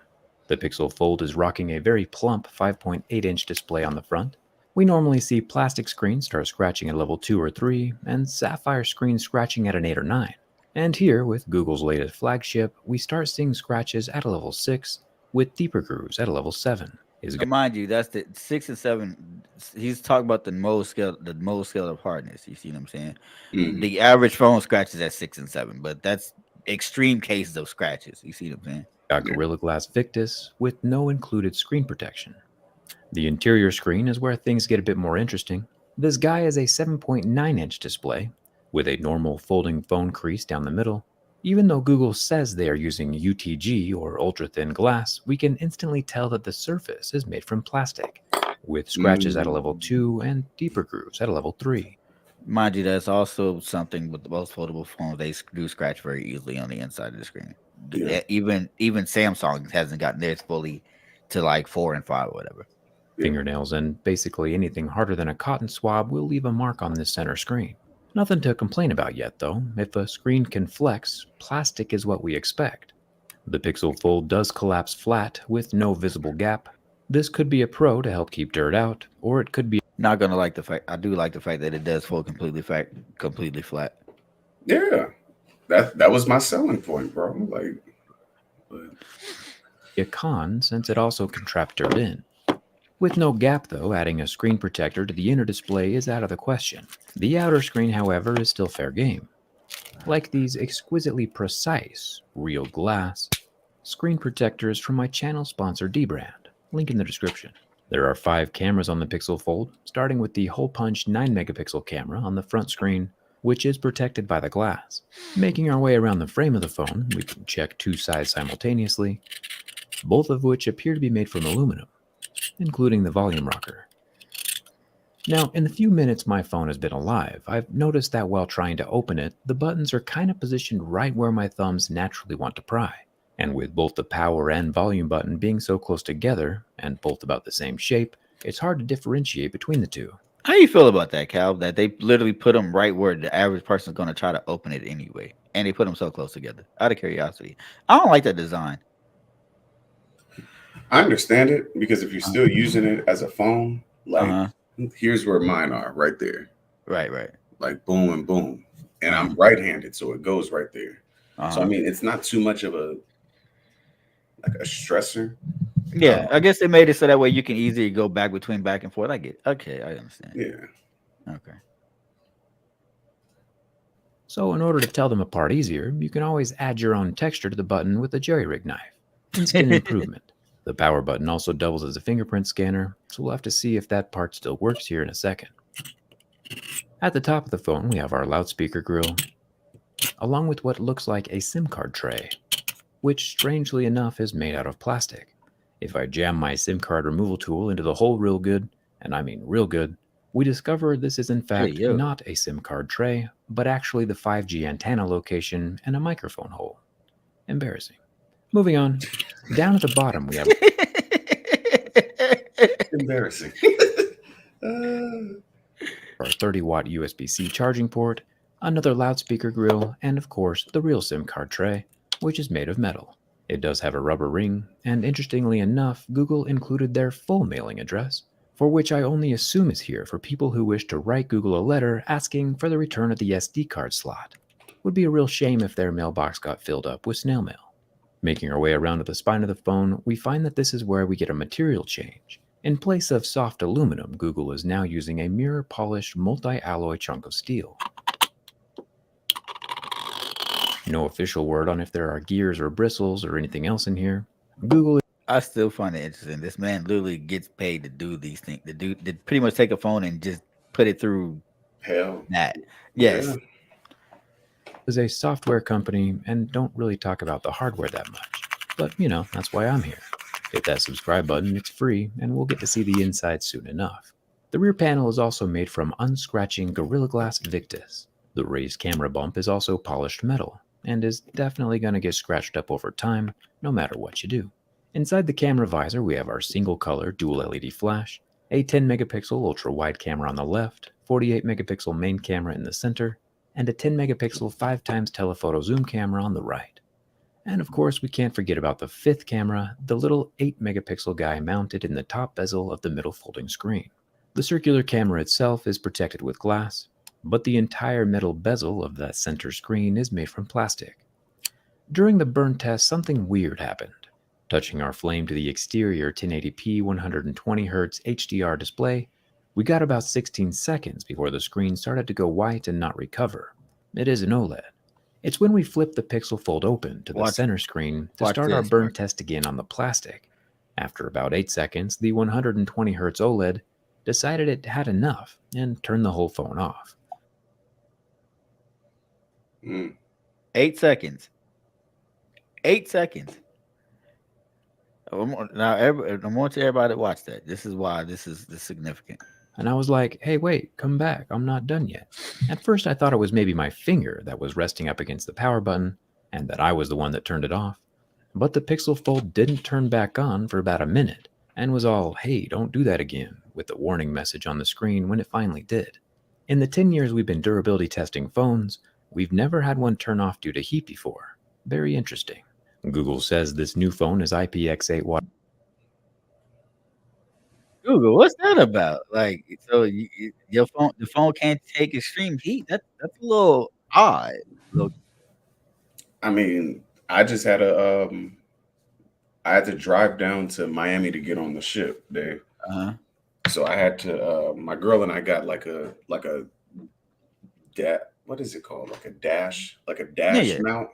[SPEAKER 12] The Pixel Fold is rocking a very plump 5.8-inch display on the front. We normally see plastic screens start scratching at level 2 or 3, and sapphire screens scratching at an 8 or 9. And here, with Google's latest flagship, we start seeing scratches at a level 6, with deeper grooves at a level 7.
[SPEAKER 10] Mind you, that's the 6 and 7. He's talking about the Mohs scale of hardness. You see what I'm saying? The average phone scratches at 6 and 7, but that's extreme cases of scratches. You see what I'm saying?
[SPEAKER 12] Got Gorilla Glass Victus with no included screen protection. The interior screen is where things get a bit more interesting. This guy is a 7.9-inch display with a normal folding phone crease down the middle. Even though Google says they are using UTG or ultra-thin glass, we can instantly tell that the surface is made from plastic, with scratches at a level 2 and deeper grooves at a level 3.
[SPEAKER 10] Mind you, that's also something with most foldable phones. They do scratch very easily on the inside of the screen. Yeah. Even Samsung hasn't gotten theirs fully to like 4 and 5 or whatever.
[SPEAKER 12] Fingernails and basically anything harder than a cotton swab will leave a mark on this center screen. Nothing to complain about yet, though. If a screen can flex, plastic is what we expect. The Pixel Fold does collapse flat with no visible gap. This could be a pro to help keep dirt out, or it could be
[SPEAKER 10] Not gonna like the fact. I do like the fact that it does fold completely flat.
[SPEAKER 11] Yeah, that was my selling point, bro. Like,
[SPEAKER 12] a con since it also can trap dirt in. With no gap, though, adding a screen protector to the inner display is out of the question. The outer screen, however, is still fair game. Like these exquisitely precise, real glass screen protectors from my channel sponsor Dbrand. Link in the description. There are 5 cameras on the Pixel Fold, starting with the hole punch 9-megapixel camera on the front screen, which is protected by the glass. Making our way around the frame of the phone, we can check 2 sides simultaneously, both of which appear to be made from aluminum, including the volume rocker. Now, in the few minutes my phone has been alive, I've noticed that while trying to open it, the buttons are kind of positioned right where my thumbs naturally want to pry. And with both the power and volume button being so close together, and both about the same shape, it's hard to differentiate between the two.
[SPEAKER 10] How do you feel about that, Cal? That they literally put them right where the average person is going to try to open it anyway, and they put them so close together. Out of curiosity, I don't like that design.
[SPEAKER 11] I understand it because if you're still using it as a phone, like here's where mine are, right there.
[SPEAKER 10] Right.
[SPEAKER 11] Like boom and boom, and I'm right-handed, so it goes right there. So I mean, it's not too much of a stressor.
[SPEAKER 10] Yeah, I guess they made it so that way you can easily go back and forth. I get. Okay, I understand.
[SPEAKER 11] Yeah.
[SPEAKER 10] Okay.
[SPEAKER 12] So in order to tell them apart easier, you can always add your own texture to the button with a jerry-rig knife. Instant improvement. The power button also doubles as a fingerprint scanner, so we'll have to see if that part still works here in a second. At the top of the phone, we have our loudspeaker grill, along with what looks like a SIM card tray, which strangely enough is made out of plastic. If I jam my SIM card removal tool into the hole real good, and I mean real good, we discover this is in fact not a SIM card tray, but actually the 5G antenna location and a microphone hole. Embarrassing. Moving on, down at the bottom we have
[SPEAKER 11] embarrassing.
[SPEAKER 12] Our 30-watt USB-C charging port, another loudspeaker grill, and of course the real SIM card tray, which is made of metal. It does have a rubber ring, and interestingly enough, Google included their full mailing address, for which I only assume is here for people who wish to write Google a letter asking for the return of the SD card slot. Would be a real shame if their mailbox got filled up with snail mail. Making our way around to the spine of the phone, we find that this is where we get a material change. In place of soft aluminum, Google is now using a mirror-polished multi-alloy chunk of steel. No official word on if there are gears or bristles or anything else in here. Google.
[SPEAKER 10] I still find it interesting. This man literally gets paid to do these things. To pretty much take a phone and just put it through
[SPEAKER 11] hell.
[SPEAKER 10] That. Yes.
[SPEAKER 12] Is a software company and don't really talk about the hardware that much. But, you know, that's why I'm here. Hit that subscribe button, it's free, and we'll get to see the inside soon enough. The rear panel is also made from unscratching Gorilla Glass Victus. The raised camera bump is also polished metal, and is definitely going to get scratched up over time, no matter what you do. Inside the camera visor, we have our single-color dual LED flash, a 10-megapixel ultra-wide camera on the left, 48-megapixel main camera in the center, and a 10-megapixel 5x telephoto zoom camera on the right. And of course, we can't forget about the 5th camera, the little 8-megapixel guy mounted in the top bezel of the middle folding screen. The circular camera itself is protected with glass, but the entire metal bezel of that center screen is made from plastic. During the burn test, something weird happened. Touching our flame to the exterior 1080p 120Hz HDR display, we got about 16 seconds before the screen started to go white and not recover. It is an OLED. It's when we flip the Pixel Fold open to the center screen to start our burn test again on the plastic. After about 8 seconds, the 120Hz OLED decided it had enough and turned the whole phone off.
[SPEAKER 10] 8 seconds. 8 seconds. Now, I want everybody to watch that. This is why this is significant.
[SPEAKER 12] And I was like, hey, wait, come back. I'm not done yet. At first, I thought it was maybe my finger that was resting up against the power button and that I was the one that turned it off. But the Pixel Fold didn't turn back on for about a minute and was all, hey, don't do that again, with the warning message on the screen when it finally did. In the 10 years we've been durability testing phones, we've never had one turn off due to heat before. Very interesting. Google says this new phone is IPX8 water.
[SPEAKER 10] Google, what's that about? Like, so your the phone can't take extreme heat. That's a little odd.
[SPEAKER 11] I mean, I just had I had to drive down to Miami to get on the ship, Dave. So I had to. My girl and I got like a what is it called? Like a dash mount.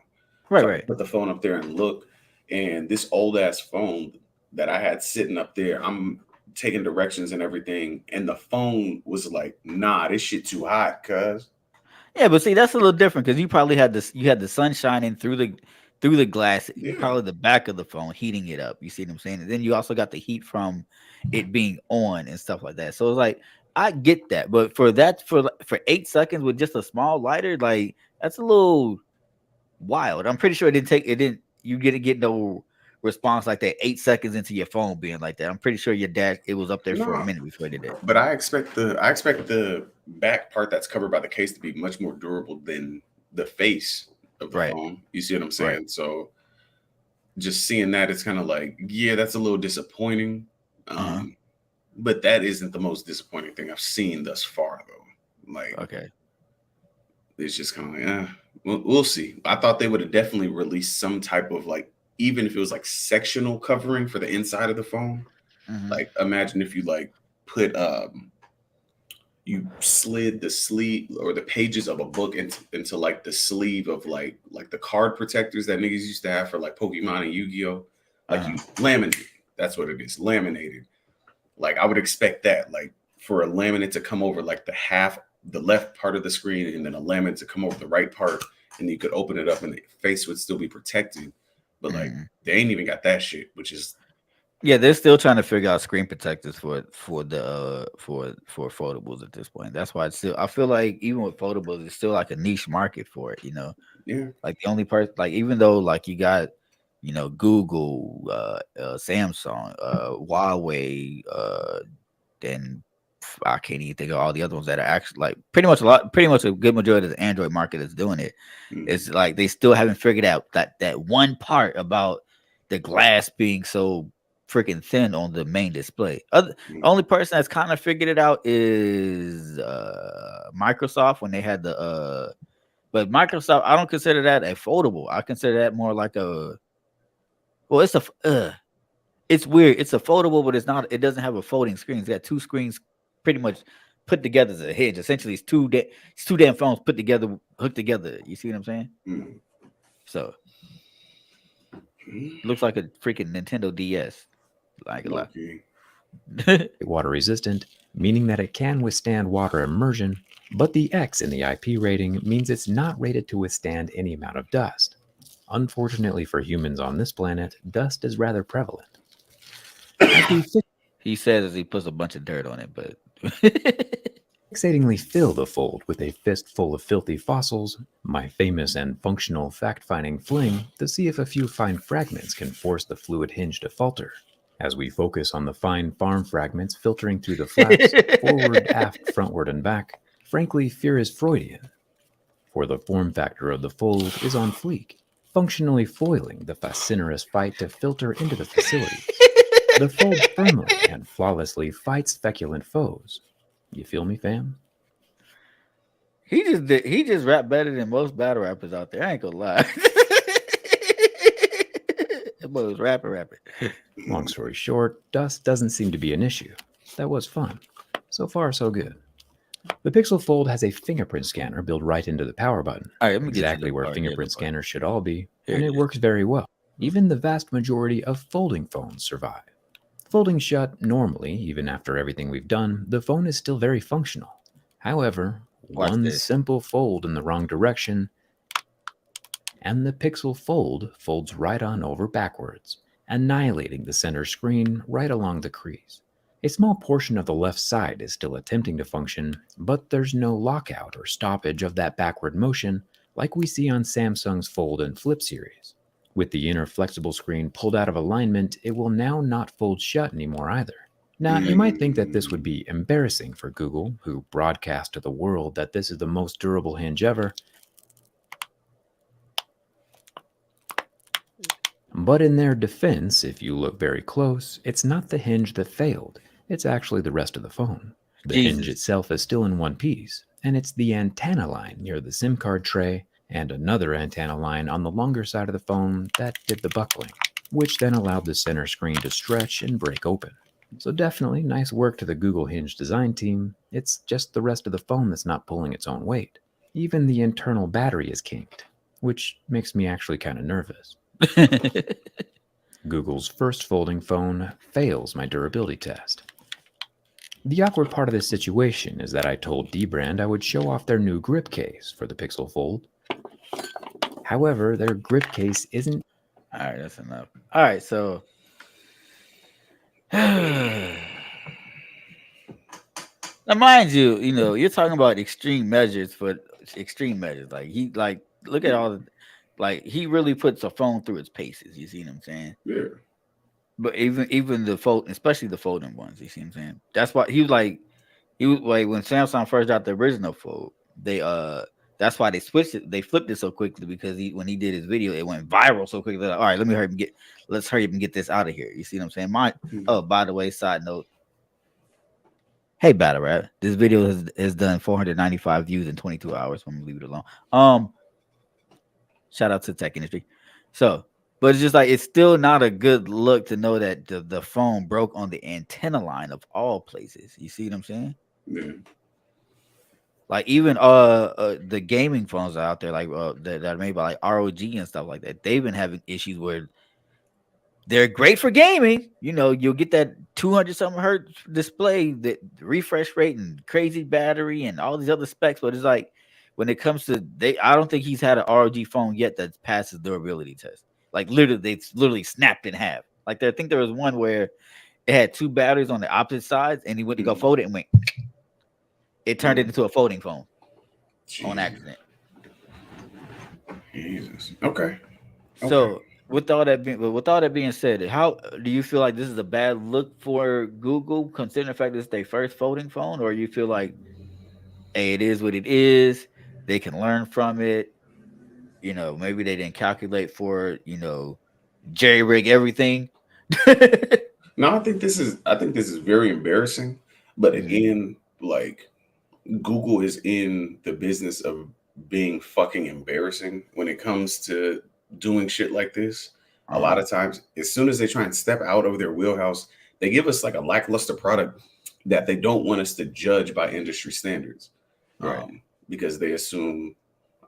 [SPEAKER 10] Right,
[SPEAKER 11] So I
[SPEAKER 10] right.
[SPEAKER 11] put the phone up there and look, and this old ass phone that I had sitting up there, I'm taking directions and everything, and the phone was like, "Nah, this shit too hot, cuz."
[SPEAKER 10] Yeah, but see, that's a little different because you probably had this. You had the sun shining through the glass, probably the back of the phone, heating it up. You see what I'm saying? And then you also got the heat from it being on and stuff like that. So it's like I get that, but for 8 seconds with just a small lighter, like that's a little wild. I'm pretty sure it didn't. You didn't get no response like that 8 seconds into your phone being like that. I'm pretty sure your dash it was up there for a
[SPEAKER 11] No.
[SPEAKER 10] minute before it did it.
[SPEAKER 11] But I expect the back part that's covered by the case to be much more durable than the face of the phone. You see what I'm saying?
[SPEAKER 10] Right.
[SPEAKER 11] So just seeing that, it's kind of like, yeah, that's a little disappointing. But that isn't the most disappointing thing I've seen thus far, though. Like,
[SPEAKER 10] okay,
[SPEAKER 11] it's just kind of like, we'll see. I thought they would have definitely released some type of like, even if it was like sectional covering for the inside of the phone. Like, imagine if you like put you slid the sleeve or the pages of a book into like the sleeve of like the card protectors that niggas used to have for like Pokemon and Yu-Gi-Oh. Like you laminated. That's what it is, laminated. Like I would expect that, like for a laminate to come over like the left part of the screen, and then a laminate to come over the right part, and you could open it up and the face would still be protected. But like they ain't even got that shit, which is
[SPEAKER 10] they're still trying to figure out screen protectors for foldables at this point. That's why I feel like even with foldables, it's still like a niche market for it, you know.
[SPEAKER 11] Yeah.
[SPEAKER 10] Like the only person, like even though like you got, you know, Google, Samsung, Huawei, then I can't even think of all the other ones that are actually like pretty much a good majority of the Android market is doing it. It's like they still haven't figured out that one part about the glass being so freaking thin on the main display. Only person that's kind of figured it out is Microsoft when they had the but Microsoft, I don't consider that a foldable. I consider that more like it's weird. It's a foldable, but it doesn't have a folding screen. It's got two screens pretty much put together as a hinge. Essentially, it's two damn phones hooked together. You see what I'm saying? So looks like a freaking Nintendo DS. Like a lot.
[SPEAKER 12] Water resistant, meaning that it can withstand water immersion, but the X in the IP rating means it's not rated to withstand any amount of dust. Unfortunately for humans on this planet, dust is rather prevalent.
[SPEAKER 10] He says as he puts a bunch of dirt on it, but
[SPEAKER 12] fixatingly fill the fold with a fistful of filthy fossils, my famous and functional fact-finding fling to see if a few fine fragments can force the fluid hinge to falter. As we focus on the fine farm fragments filtering through the flaps, forward, aft, frontward, and back, frankly, fear is Freudian. For the form factor of the fold is on fleek, functionally foiling the fascinerous fight to filter into the facility. The fold firmly and flawlessly fights feculent foes. You feel me, fam?
[SPEAKER 10] He just rap better than most battle rappers out there. I ain't gonna lie. That boy was rapping.
[SPEAKER 12] Long story short, dust doesn't seem to be an issue. That was fun. So far, so good. The Pixel Fold has a fingerprint scanner built right into the power button, exactly where fingerprint scanners should all be, and it works very well. Even the vast majority of folding phones survive. Folding shut normally, even after everything we've done, the phone is still very functional. However, one simple fold in the wrong direction, and the Pixel Fold folds right on over backwards, annihilating the center screen right along the crease. A small portion of the left side is still attempting to function, but there's no lockout or stoppage of that backward motion like we see on Samsung's Fold and Flip series. With the inner flexible screen pulled out of alignment, it will now not fold shut anymore either. Now, you might think that this would be embarrassing for Google, who broadcast to the world that this is the most durable hinge ever. But in their defense, if you look very close, it's not the hinge that failed. It's actually the rest of the phone. The hinge itself is still in one piece, and it's the antenna line near the SIM card tray and another antenna line on the longer side of the phone that did the buckling, which then allowed the center screen to stretch and break open. So definitely nice work to the Google Hinge design team. It's just the rest of the phone that's not pulling its own weight. Even the internal battery is kinked, which makes me actually kind of nervous. Google's first folding phone fails my durability test. The awkward part of this situation is that I told Dbrand I would show off their new grip case for the Pixel Fold. However, their grip case isn't...
[SPEAKER 10] All right, that's enough. All right, so... Now, mind you, you're talking about extreme measures for extreme measures. Look at all the... he really puts a phone through its paces. You see what I'm saying?
[SPEAKER 11] Yeah.
[SPEAKER 10] But even the fold, especially the folding ones, you see what I'm saying? That's why he was like when Samsung first got the original fold, that's why they switched it. They flipped it so quickly because when he did his video, it went viral so quickly. Like, all right, let's hurry up and get this out of here. You see what I'm saying? Oh, by the way, side note. Hey, Battle Rap, this video has done 495 views in 22 hours. I'm gonna leave it alone. Shout out to the tech industry. So, but it's just it's still not a good look to know that the phone broke on the antenna line of all places. You see what I'm saying?
[SPEAKER 11] Yeah.
[SPEAKER 10] Even the gaming phones out there, that are made by ROG and stuff like that, they've been having issues where they're great for gaming. You'll get that 200 something hertz display, the refresh rate and crazy battery and all these other specs, but it's when it comes to I don't think he's had an ROG phone yet that passes durability test. They literally snapped in half. I think there was one where it had two batteries on the opposite sides, and he went to go fold it and it turned it into a folding phone on accident.
[SPEAKER 11] Jesus. Okay.
[SPEAKER 10] So with all that being said, how do you feel like this is a bad look for Google, considering the fact that it's their first folding phone, or you feel like, hey, it is what it is? They can learn from it. Maybe they didn't calculate for jerry rig everything.
[SPEAKER 11] No, I think this is very embarrassing. But again, Google is in the business of being fucking embarrassing when it comes to doing shit like this. A lot of times, as soon as they try and step out of their wheelhouse, they give us a lackluster product that they don't want us to judge by industry standards. Right. Because they assume,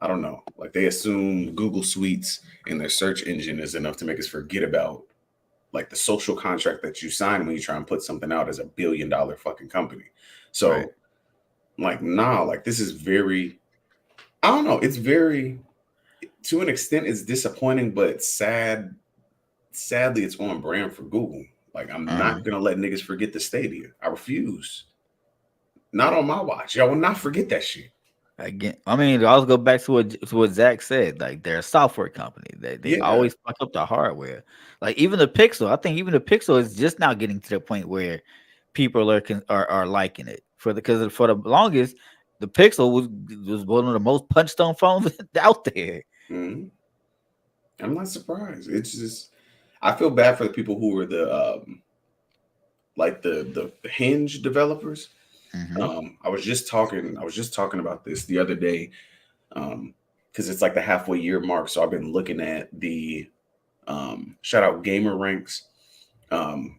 [SPEAKER 11] I don't know, they assume Google Suites in their search engine is enough to make us forget about the social contract that you sign when you try and put something out as $1 billion fucking company. So this is very, I don't know, it's very, to an extent it's disappointing, but sadly it's on brand for Google. I'm not gonna let niggas forget the Stadia. I refuse. Not on my watch. Y'all will not forget that shit.
[SPEAKER 10] Again, I'll go back to what Zach said. They're a software company. They always fuck up the hardware. Even the Pixel, I think even the Pixel is just now getting to the point where people are liking it. Because for the longest, the Pixel was one of the most punched on phones out there.
[SPEAKER 11] Mm-hmm. I'm not surprised. It's just I feel bad for the people who were the Hinge developers. Mm-hmm. I was just talking about this the other day, because it's the halfway year mark. So I've been looking at the shout out Gamer Ranks.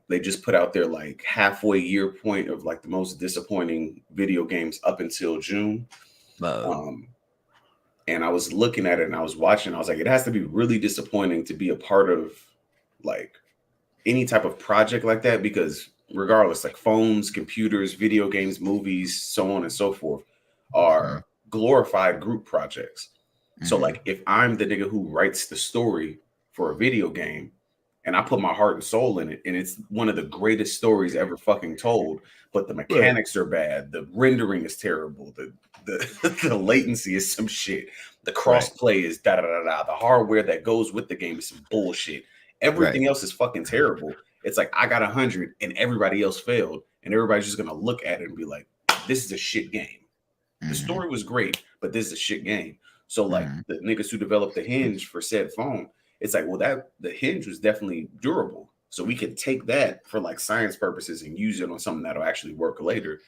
[SPEAKER 11] They just put out their halfway year point of the most disappointing video games up until June. And I was looking at it and I was watching. I was it has to be really disappointing to be a part of any type of project like that, because regardless, phones, computers, video games, movies, so on and so forth are glorified group projects. Mm-hmm. So if I'm the nigga who writes the story for a video game and I put my heart and soul in it, and it's one of the greatest stories ever fucking told, but the mechanics are bad, the rendering is terrible, the latency is some shit, the crossplay is da da da da, the hardware that goes with the game is some bullshit. Everything else is fucking terrible. It's like I got 100 and everybody else failed, and everybody's just gonna look at it and be like, "This is a shit game." The story was great, but this is a shit game. So like the niggas who developed the hinge for said phone, it's like, well, that the hinge was definitely durable. So we can take that for like science purposes and use it on something that'll actually work later.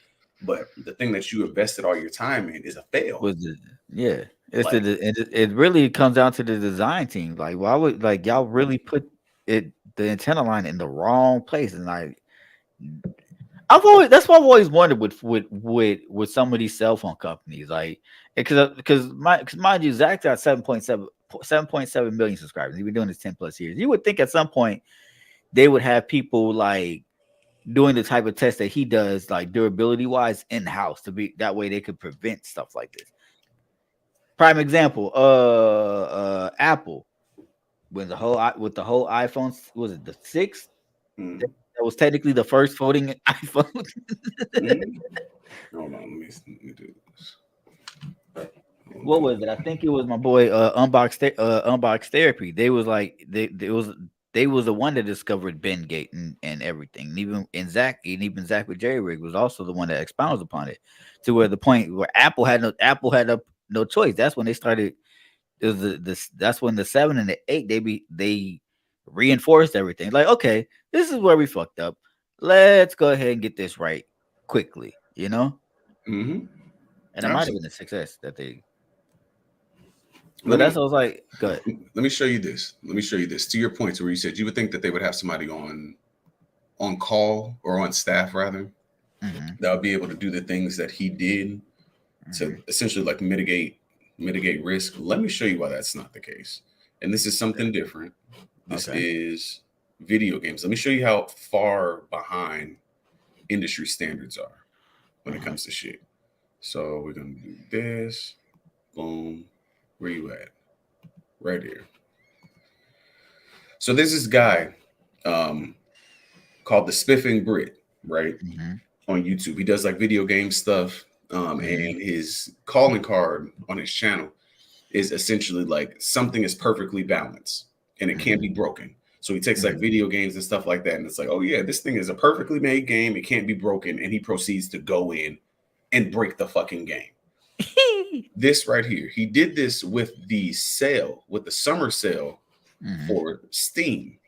[SPEAKER 11] But the thing that you invested all your time in is a fail.
[SPEAKER 10] It really comes down to the design team. Like, why would like y'all really put the antenna line in the wrong place? And like, that's what I've always wondered with some of these cell phone companies, like, because mind you, Zach got 7.7 million subscribers. He's been doing this 10 plus years. You would think at some point they would have people like doing the type of test that he does, like durability wise, in house, to be that way they could prevent stuff like this. Prime example, Apple, with the whole iPhone, was it the 6th? That was technically the first folding iPhone.
[SPEAKER 11] Hold on, let me do this.
[SPEAKER 10] What was it? I think it was my boy Unbox Therapy. They was like they was the one that discovered Bendgate and everything. And even Zach with Jerry Rig was also the one that expounds upon it, to where the point where Apple had no choice. That's when they started. It was that's when the 7 and the 8 they reinforced everything. Like, okay, this is where we fucked up. Let's go ahead and get this right quickly, you know. And it might have been a success that they. But that's what I was like. Good.
[SPEAKER 11] Let me show you this. To your point, where you said you would think that they would have somebody on call or on staff rather that would be able to do the things that he did to essentially like mitigate risk. Let me show you why that's not the case. And this is something different. This is video games. Let me show you how far behind industry standards are when it comes to shit. So we're gonna do this. Boom. Where you at? Right here. So there's this guy called the Spiffing Brit, right? On YouTube. He does like video game stuff. And his calling card on his channel is essentially like something is perfectly balanced and it can't be broken. So he takes like video games and stuff like that. And it's like, oh yeah, this thing is a perfectly made game. It can't be broken. And he proceeds to go in and break the fucking game. This right here, he did this with the summer sale for Steam.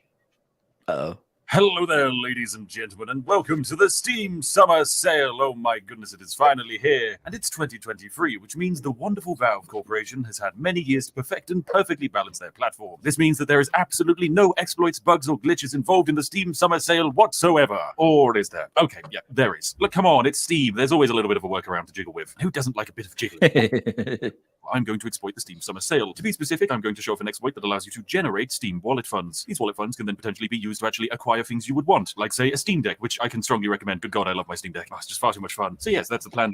[SPEAKER 13] Hello there, ladies and gentlemen, and welcome to the Steam Summer Sale. Oh my goodness, it is finally here. And it's 2023, which means the wonderful Valve Corporation has had many years to perfect and perfectly balance their platform. This means that there is absolutely no exploits, bugs, or glitches involved in the Steam Summer Sale whatsoever. Or is there? Okay, yeah, there is. Look, come on, it's Steam. There's always a little bit of a workaround to jiggle with. Who doesn't like a bit of jiggling? I'm going to exploit the Steam Summer Sale. To be specific, I'm going to show off an exploit that allows you to generate Steam wallet funds. These wallet funds can then potentially be used to actually acquire things you would want, like, say, a Steam Deck, which I can strongly recommend. Good God, I love my Steam Deck. Oh, it's just far too much fun. So yes, that's the plan.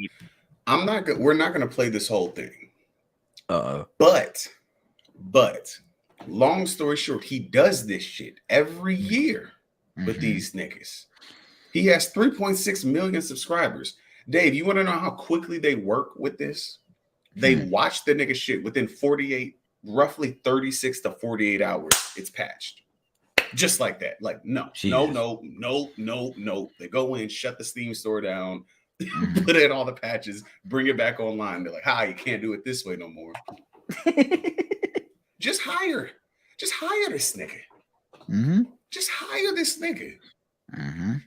[SPEAKER 11] We're not going to play this whole thing. But, long story short, he does this shit every year with these niggas. He has 3.6 million subscribers. Dave, you want to know how quickly they work with this? They watch the nigga shit within roughly 36 to 48 hours. It's patched. Just like that. Like, no. They go in, shut the Steam store down, put in all the patches, bring it back online. They're like, you can't do it this way no more. Just hire this nigga. Just hire this nigga.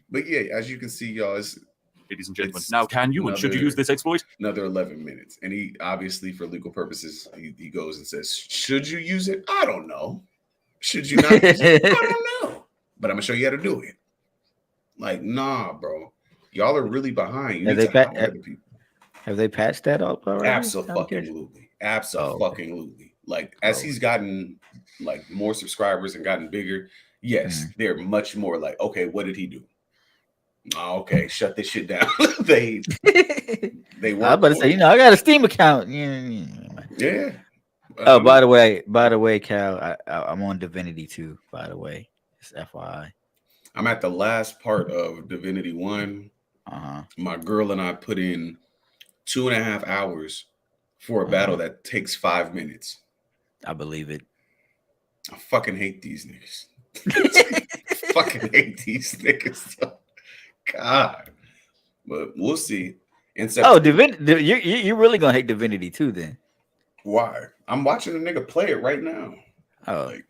[SPEAKER 11] But yeah, as you can see, y'all,
[SPEAKER 13] ladies and gentlemen, now can you and should you use this exploit?
[SPEAKER 11] Another 11 minutes. And he obviously, for legal purposes, he goes and says, should you use it? I don't know. Should you not use it? I don't know. But I'm going to show you how to do it. Like, nah, bro. Y'all are really behind. You need to hire other people.
[SPEAKER 10] Have they patched that up already?
[SPEAKER 11] Absolutely. Like, as he's gotten like more subscribers and gotten bigger, yes, they're much more like, okay, what did he do? Okay, shut this shit down. they
[SPEAKER 10] I was about to say, I got a Steam account.
[SPEAKER 11] Yeah.
[SPEAKER 10] Oh, by the way, Cal, I'm on Divinity 2, by the way. It's FYI.
[SPEAKER 11] I'm at the last part of Divinity 1. My girl and I put in 2.5 hours for a battle that takes 5 minutes.
[SPEAKER 10] I believe it.
[SPEAKER 11] I fucking hate these niggas. fucking hate these niggas. God. But we'll see.
[SPEAKER 10] Oh, Divinity. You're really gonna hate Divinity too, then?
[SPEAKER 11] Why? I'm watching a nigga play it right now.
[SPEAKER 10] Oh,
[SPEAKER 11] like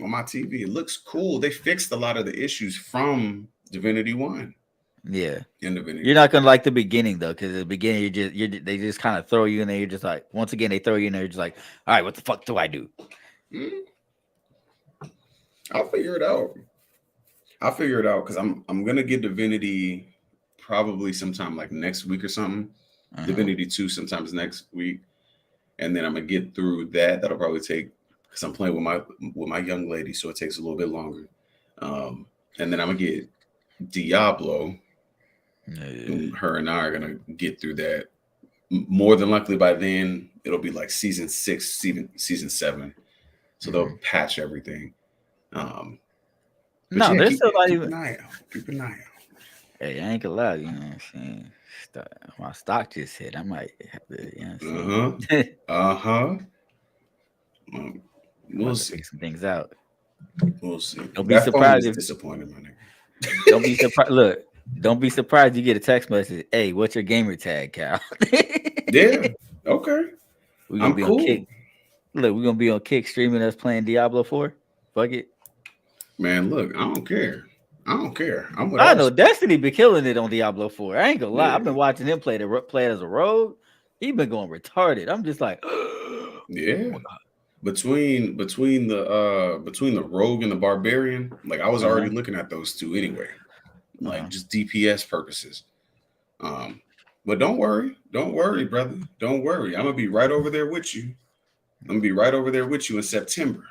[SPEAKER 11] on my TV. It looks cool. They fixed a lot of the issues from Divinity 1.
[SPEAKER 10] Yeah.
[SPEAKER 11] In Divinity.
[SPEAKER 10] You're not gonna like the beginning though, because the beginning they just kind of throw you in there. You're just like, once again, they throw you in there. You're just like, all right, what the fuck do I do?
[SPEAKER 11] I'll figure it out. Because I'm gonna get Divinity probably sometime like next week or something. Divinity 2 sometimes next week, and then I'm gonna get through that. That'll probably take, because I'm playing with my young lady, so it takes a little bit longer. And then I'm gonna get Diablo. And her and I are gonna get through that. More than likely by then it'll be like season 6, season 7. So they'll patch everything.
[SPEAKER 10] No, there's still not even.
[SPEAKER 11] Keep an eye out.
[SPEAKER 10] Hey, I ain't gonna lie, you know what I'm saying? My stock just hit. I might have to, you know what I'm saying?
[SPEAKER 11] We'll see.
[SPEAKER 10] Figure some things out.
[SPEAKER 11] We'll see.
[SPEAKER 10] Don't be surprised if
[SPEAKER 11] disappointed, my nigga.
[SPEAKER 10] Don't be surprised. Look, don't be surprised you get a text message. Hey, what's your gamer tag, Cal?
[SPEAKER 11] Yeah. Okay.
[SPEAKER 10] We're gonna be on Kick. Look, we're gonna be on Kick streaming us playing Diablo 4. Fuck it.
[SPEAKER 11] Man, look, I don't care.
[SPEAKER 10] I know Destiny been killing it on Diablo 4. I ain't gonna lie. I've been watching him play it as a rogue. He been going retarded. I'm just like,
[SPEAKER 11] yeah. Between the rogue and the barbarian, like I was already looking at those two anyway, like just DPS purposes. But don't worry, brother. Don't worry. I'm gonna be right over there with you. In September.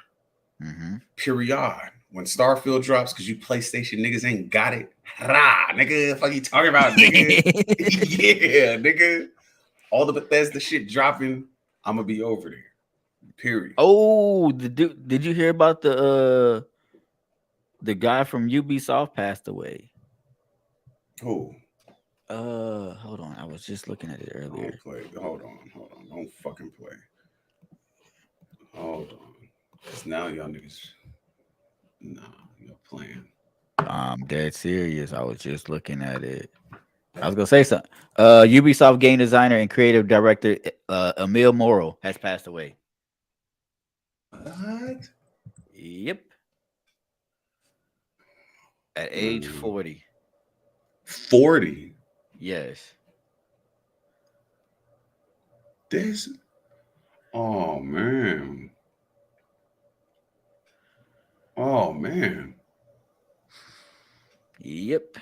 [SPEAKER 11] Period. When Starfield drops, because you PlayStation niggas ain't got it. Rah, nigga, fuck you talking about, nigga? Yeah, nigga. All the Bethesda shit dropping, I'm gonna be over there. Period.
[SPEAKER 10] Oh, did you hear about the guy from Ubisoft passed away?
[SPEAKER 11] Who?
[SPEAKER 10] Hold on. I was just looking at it earlier.
[SPEAKER 11] Hold on. Don't fucking play. Hold on. Because now y'all niggas. Nah, you're playing.
[SPEAKER 10] I'm dead serious. I was just looking at it. I was gonna say something. Ubisoft game designer and creative director Emile Morrow has passed away.
[SPEAKER 11] What?
[SPEAKER 10] Yep. At age 40.
[SPEAKER 11] 40?
[SPEAKER 10] Yes.
[SPEAKER 11] Oh man.
[SPEAKER 10] Yep.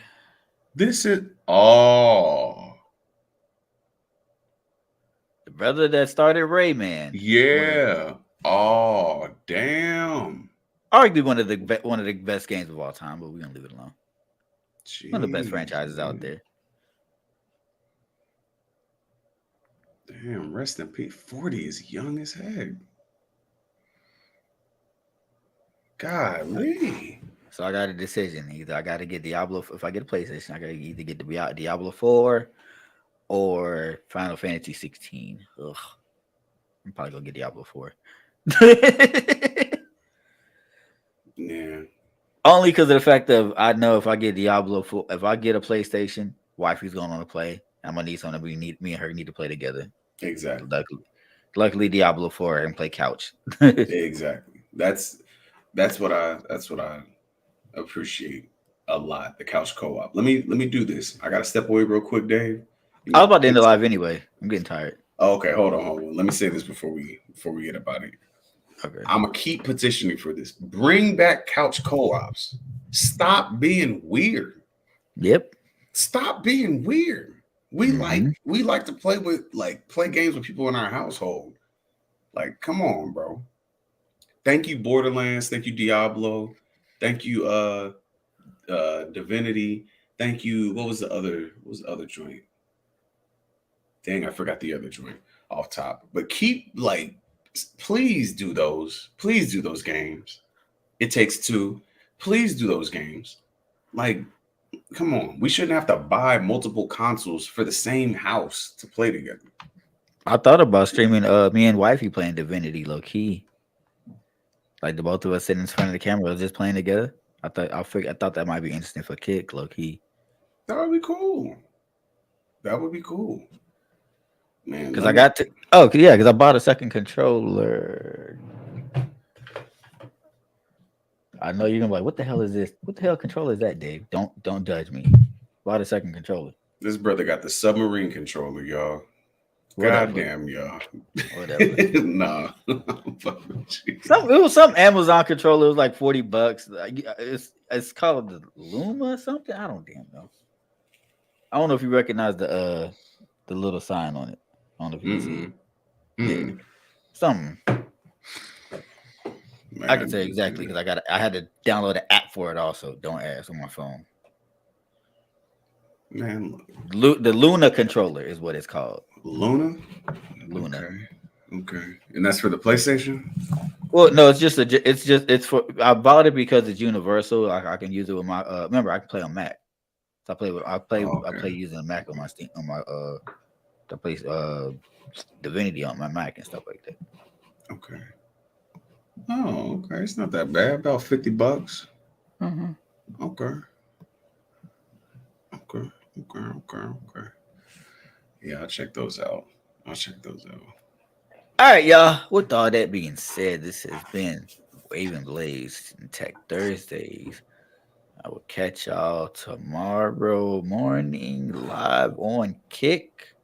[SPEAKER 11] This is the
[SPEAKER 10] brother that started Rayman.
[SPEAKER 11] Yeah. Oh damn.
[SPEAKER 10] Arguably one of the best games of all time, but we're gonna leave it alone. Jeez. One of the best franchises out there.
[SPEAKER 11] Damn, rest in peace. 40 is young as heck. Golly.
[SPEAKER 10] So I got a decision. Either I got to get Diablo. If I get a PlayStation, I got to either get the Diablo 4 or Final Fantasy 16. Ugh. I'm probably gonna get Diablo 4.
[SPEAKER 11] Yeah.
[SPEAKER 10] Only because of the fact of I know if I get Diablo 4, if I get a PlayStation, wifey's going to play. I'm gonna need something. Me and her need to play together.
[SPEAKER 11] Exactly.
[SPEAKER 10] Luckily, Diablo 4 and play couch.
[SPEAKER 11] Exactly. That's what I appreciate a lot. The couch co-op. Let me do this. I gotta step away real quick, Dave.
[SPEAKER 10] I was about to end the live anyway. I'm getting tired.
[SPEAKER 11] Oh, okay, hold on. Let me say this before we get up out of here.
[SPEAKER 10] Okay.
[SPEAKER 11] I'm gonna keep petitioning for this. Bring back couch co-ops. Stop being weird.
[SPEAKER 10] Yep.
[SPEAKER 11] Stop being weird. We like to play games with people in our household. Like, come on, bro. Thank you, Borderlands. Thank you, Diablo. Thank you, Divinity. Thank you. What was the other joint? Dang, I forgot the other joint off top. But please do those. Please do those games. It Takes Two. Please do those games. Like, come on. We shouldn't have to buy multiple consoles for the same house to play together.
[SPEAKER 10] I thought about streaming me and wifey playing Divinity low key. Like the both of us sitting in front of the camera just playing together. I thought that might be interesting for Kick, low key.
[SPEAKER 11] That would be cool. Man,
[SPEAKER 10] Because I got to. Oh yeah, because I bought a second controller. I know you're gonna be like, what the hell is this? What the hell controller is that, Dave? Don't judge me. Bought a second controller.
[SPEAKER 11] This brother got the submarine controller, y'all.
[SPEAKER 10] Whatever.
[SPEAKER 11] Goddamn, y'all.
[SPEAKER 10] Whatever.
[SPEAKER 11] Nah.
[SPEAKER 10] It was some Amazon controller. It was like $40. Like, it's called the Luma or something. I don't damn know. I don't know if you recognize the little sign on it. I don't know if you can see it. Yeah. Something. Man, I can say exactly because I had to download an app for it also. Don't ask, on my phone.
[SPEAKER 11] Man,
[SPEAKER 10] the Luna controller is what it's called.
[SPEAKER 11] Luna. Okay. And that's for the PlayStation?
[SPEAKER 10] Well, no, it's for. I bought it because it's universal. I can use it with my. Remember, I can play on Mac. So I play using a Mac on my Steam I play Divinity on my Mac and stuff like that.
[SPEAKER 11] Okay. Oh, okay. It's not that bad. About $50.
[SPEAKER 10] Mm-hmm.
[SPEAKER 11] Okay. Yeah, I'll check those out. All
[SPEAKER 10] right, y'all. With all that being said, this has been Waving Blades and Tech Thursdays. I will catch y'all tomorrow morning live on Kick.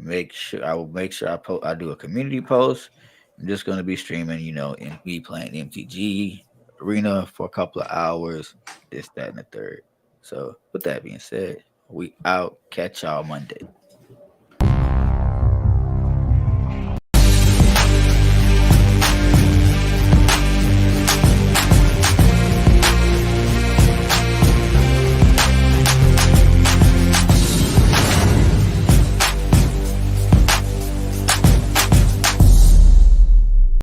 [SPEAKER 10] I will make sure I do a community post. I'm just going to be streaming, and me playing MTG Arena for a couple of hours, this, that, and the third. So with that being said, we out. Catch y'all Monday.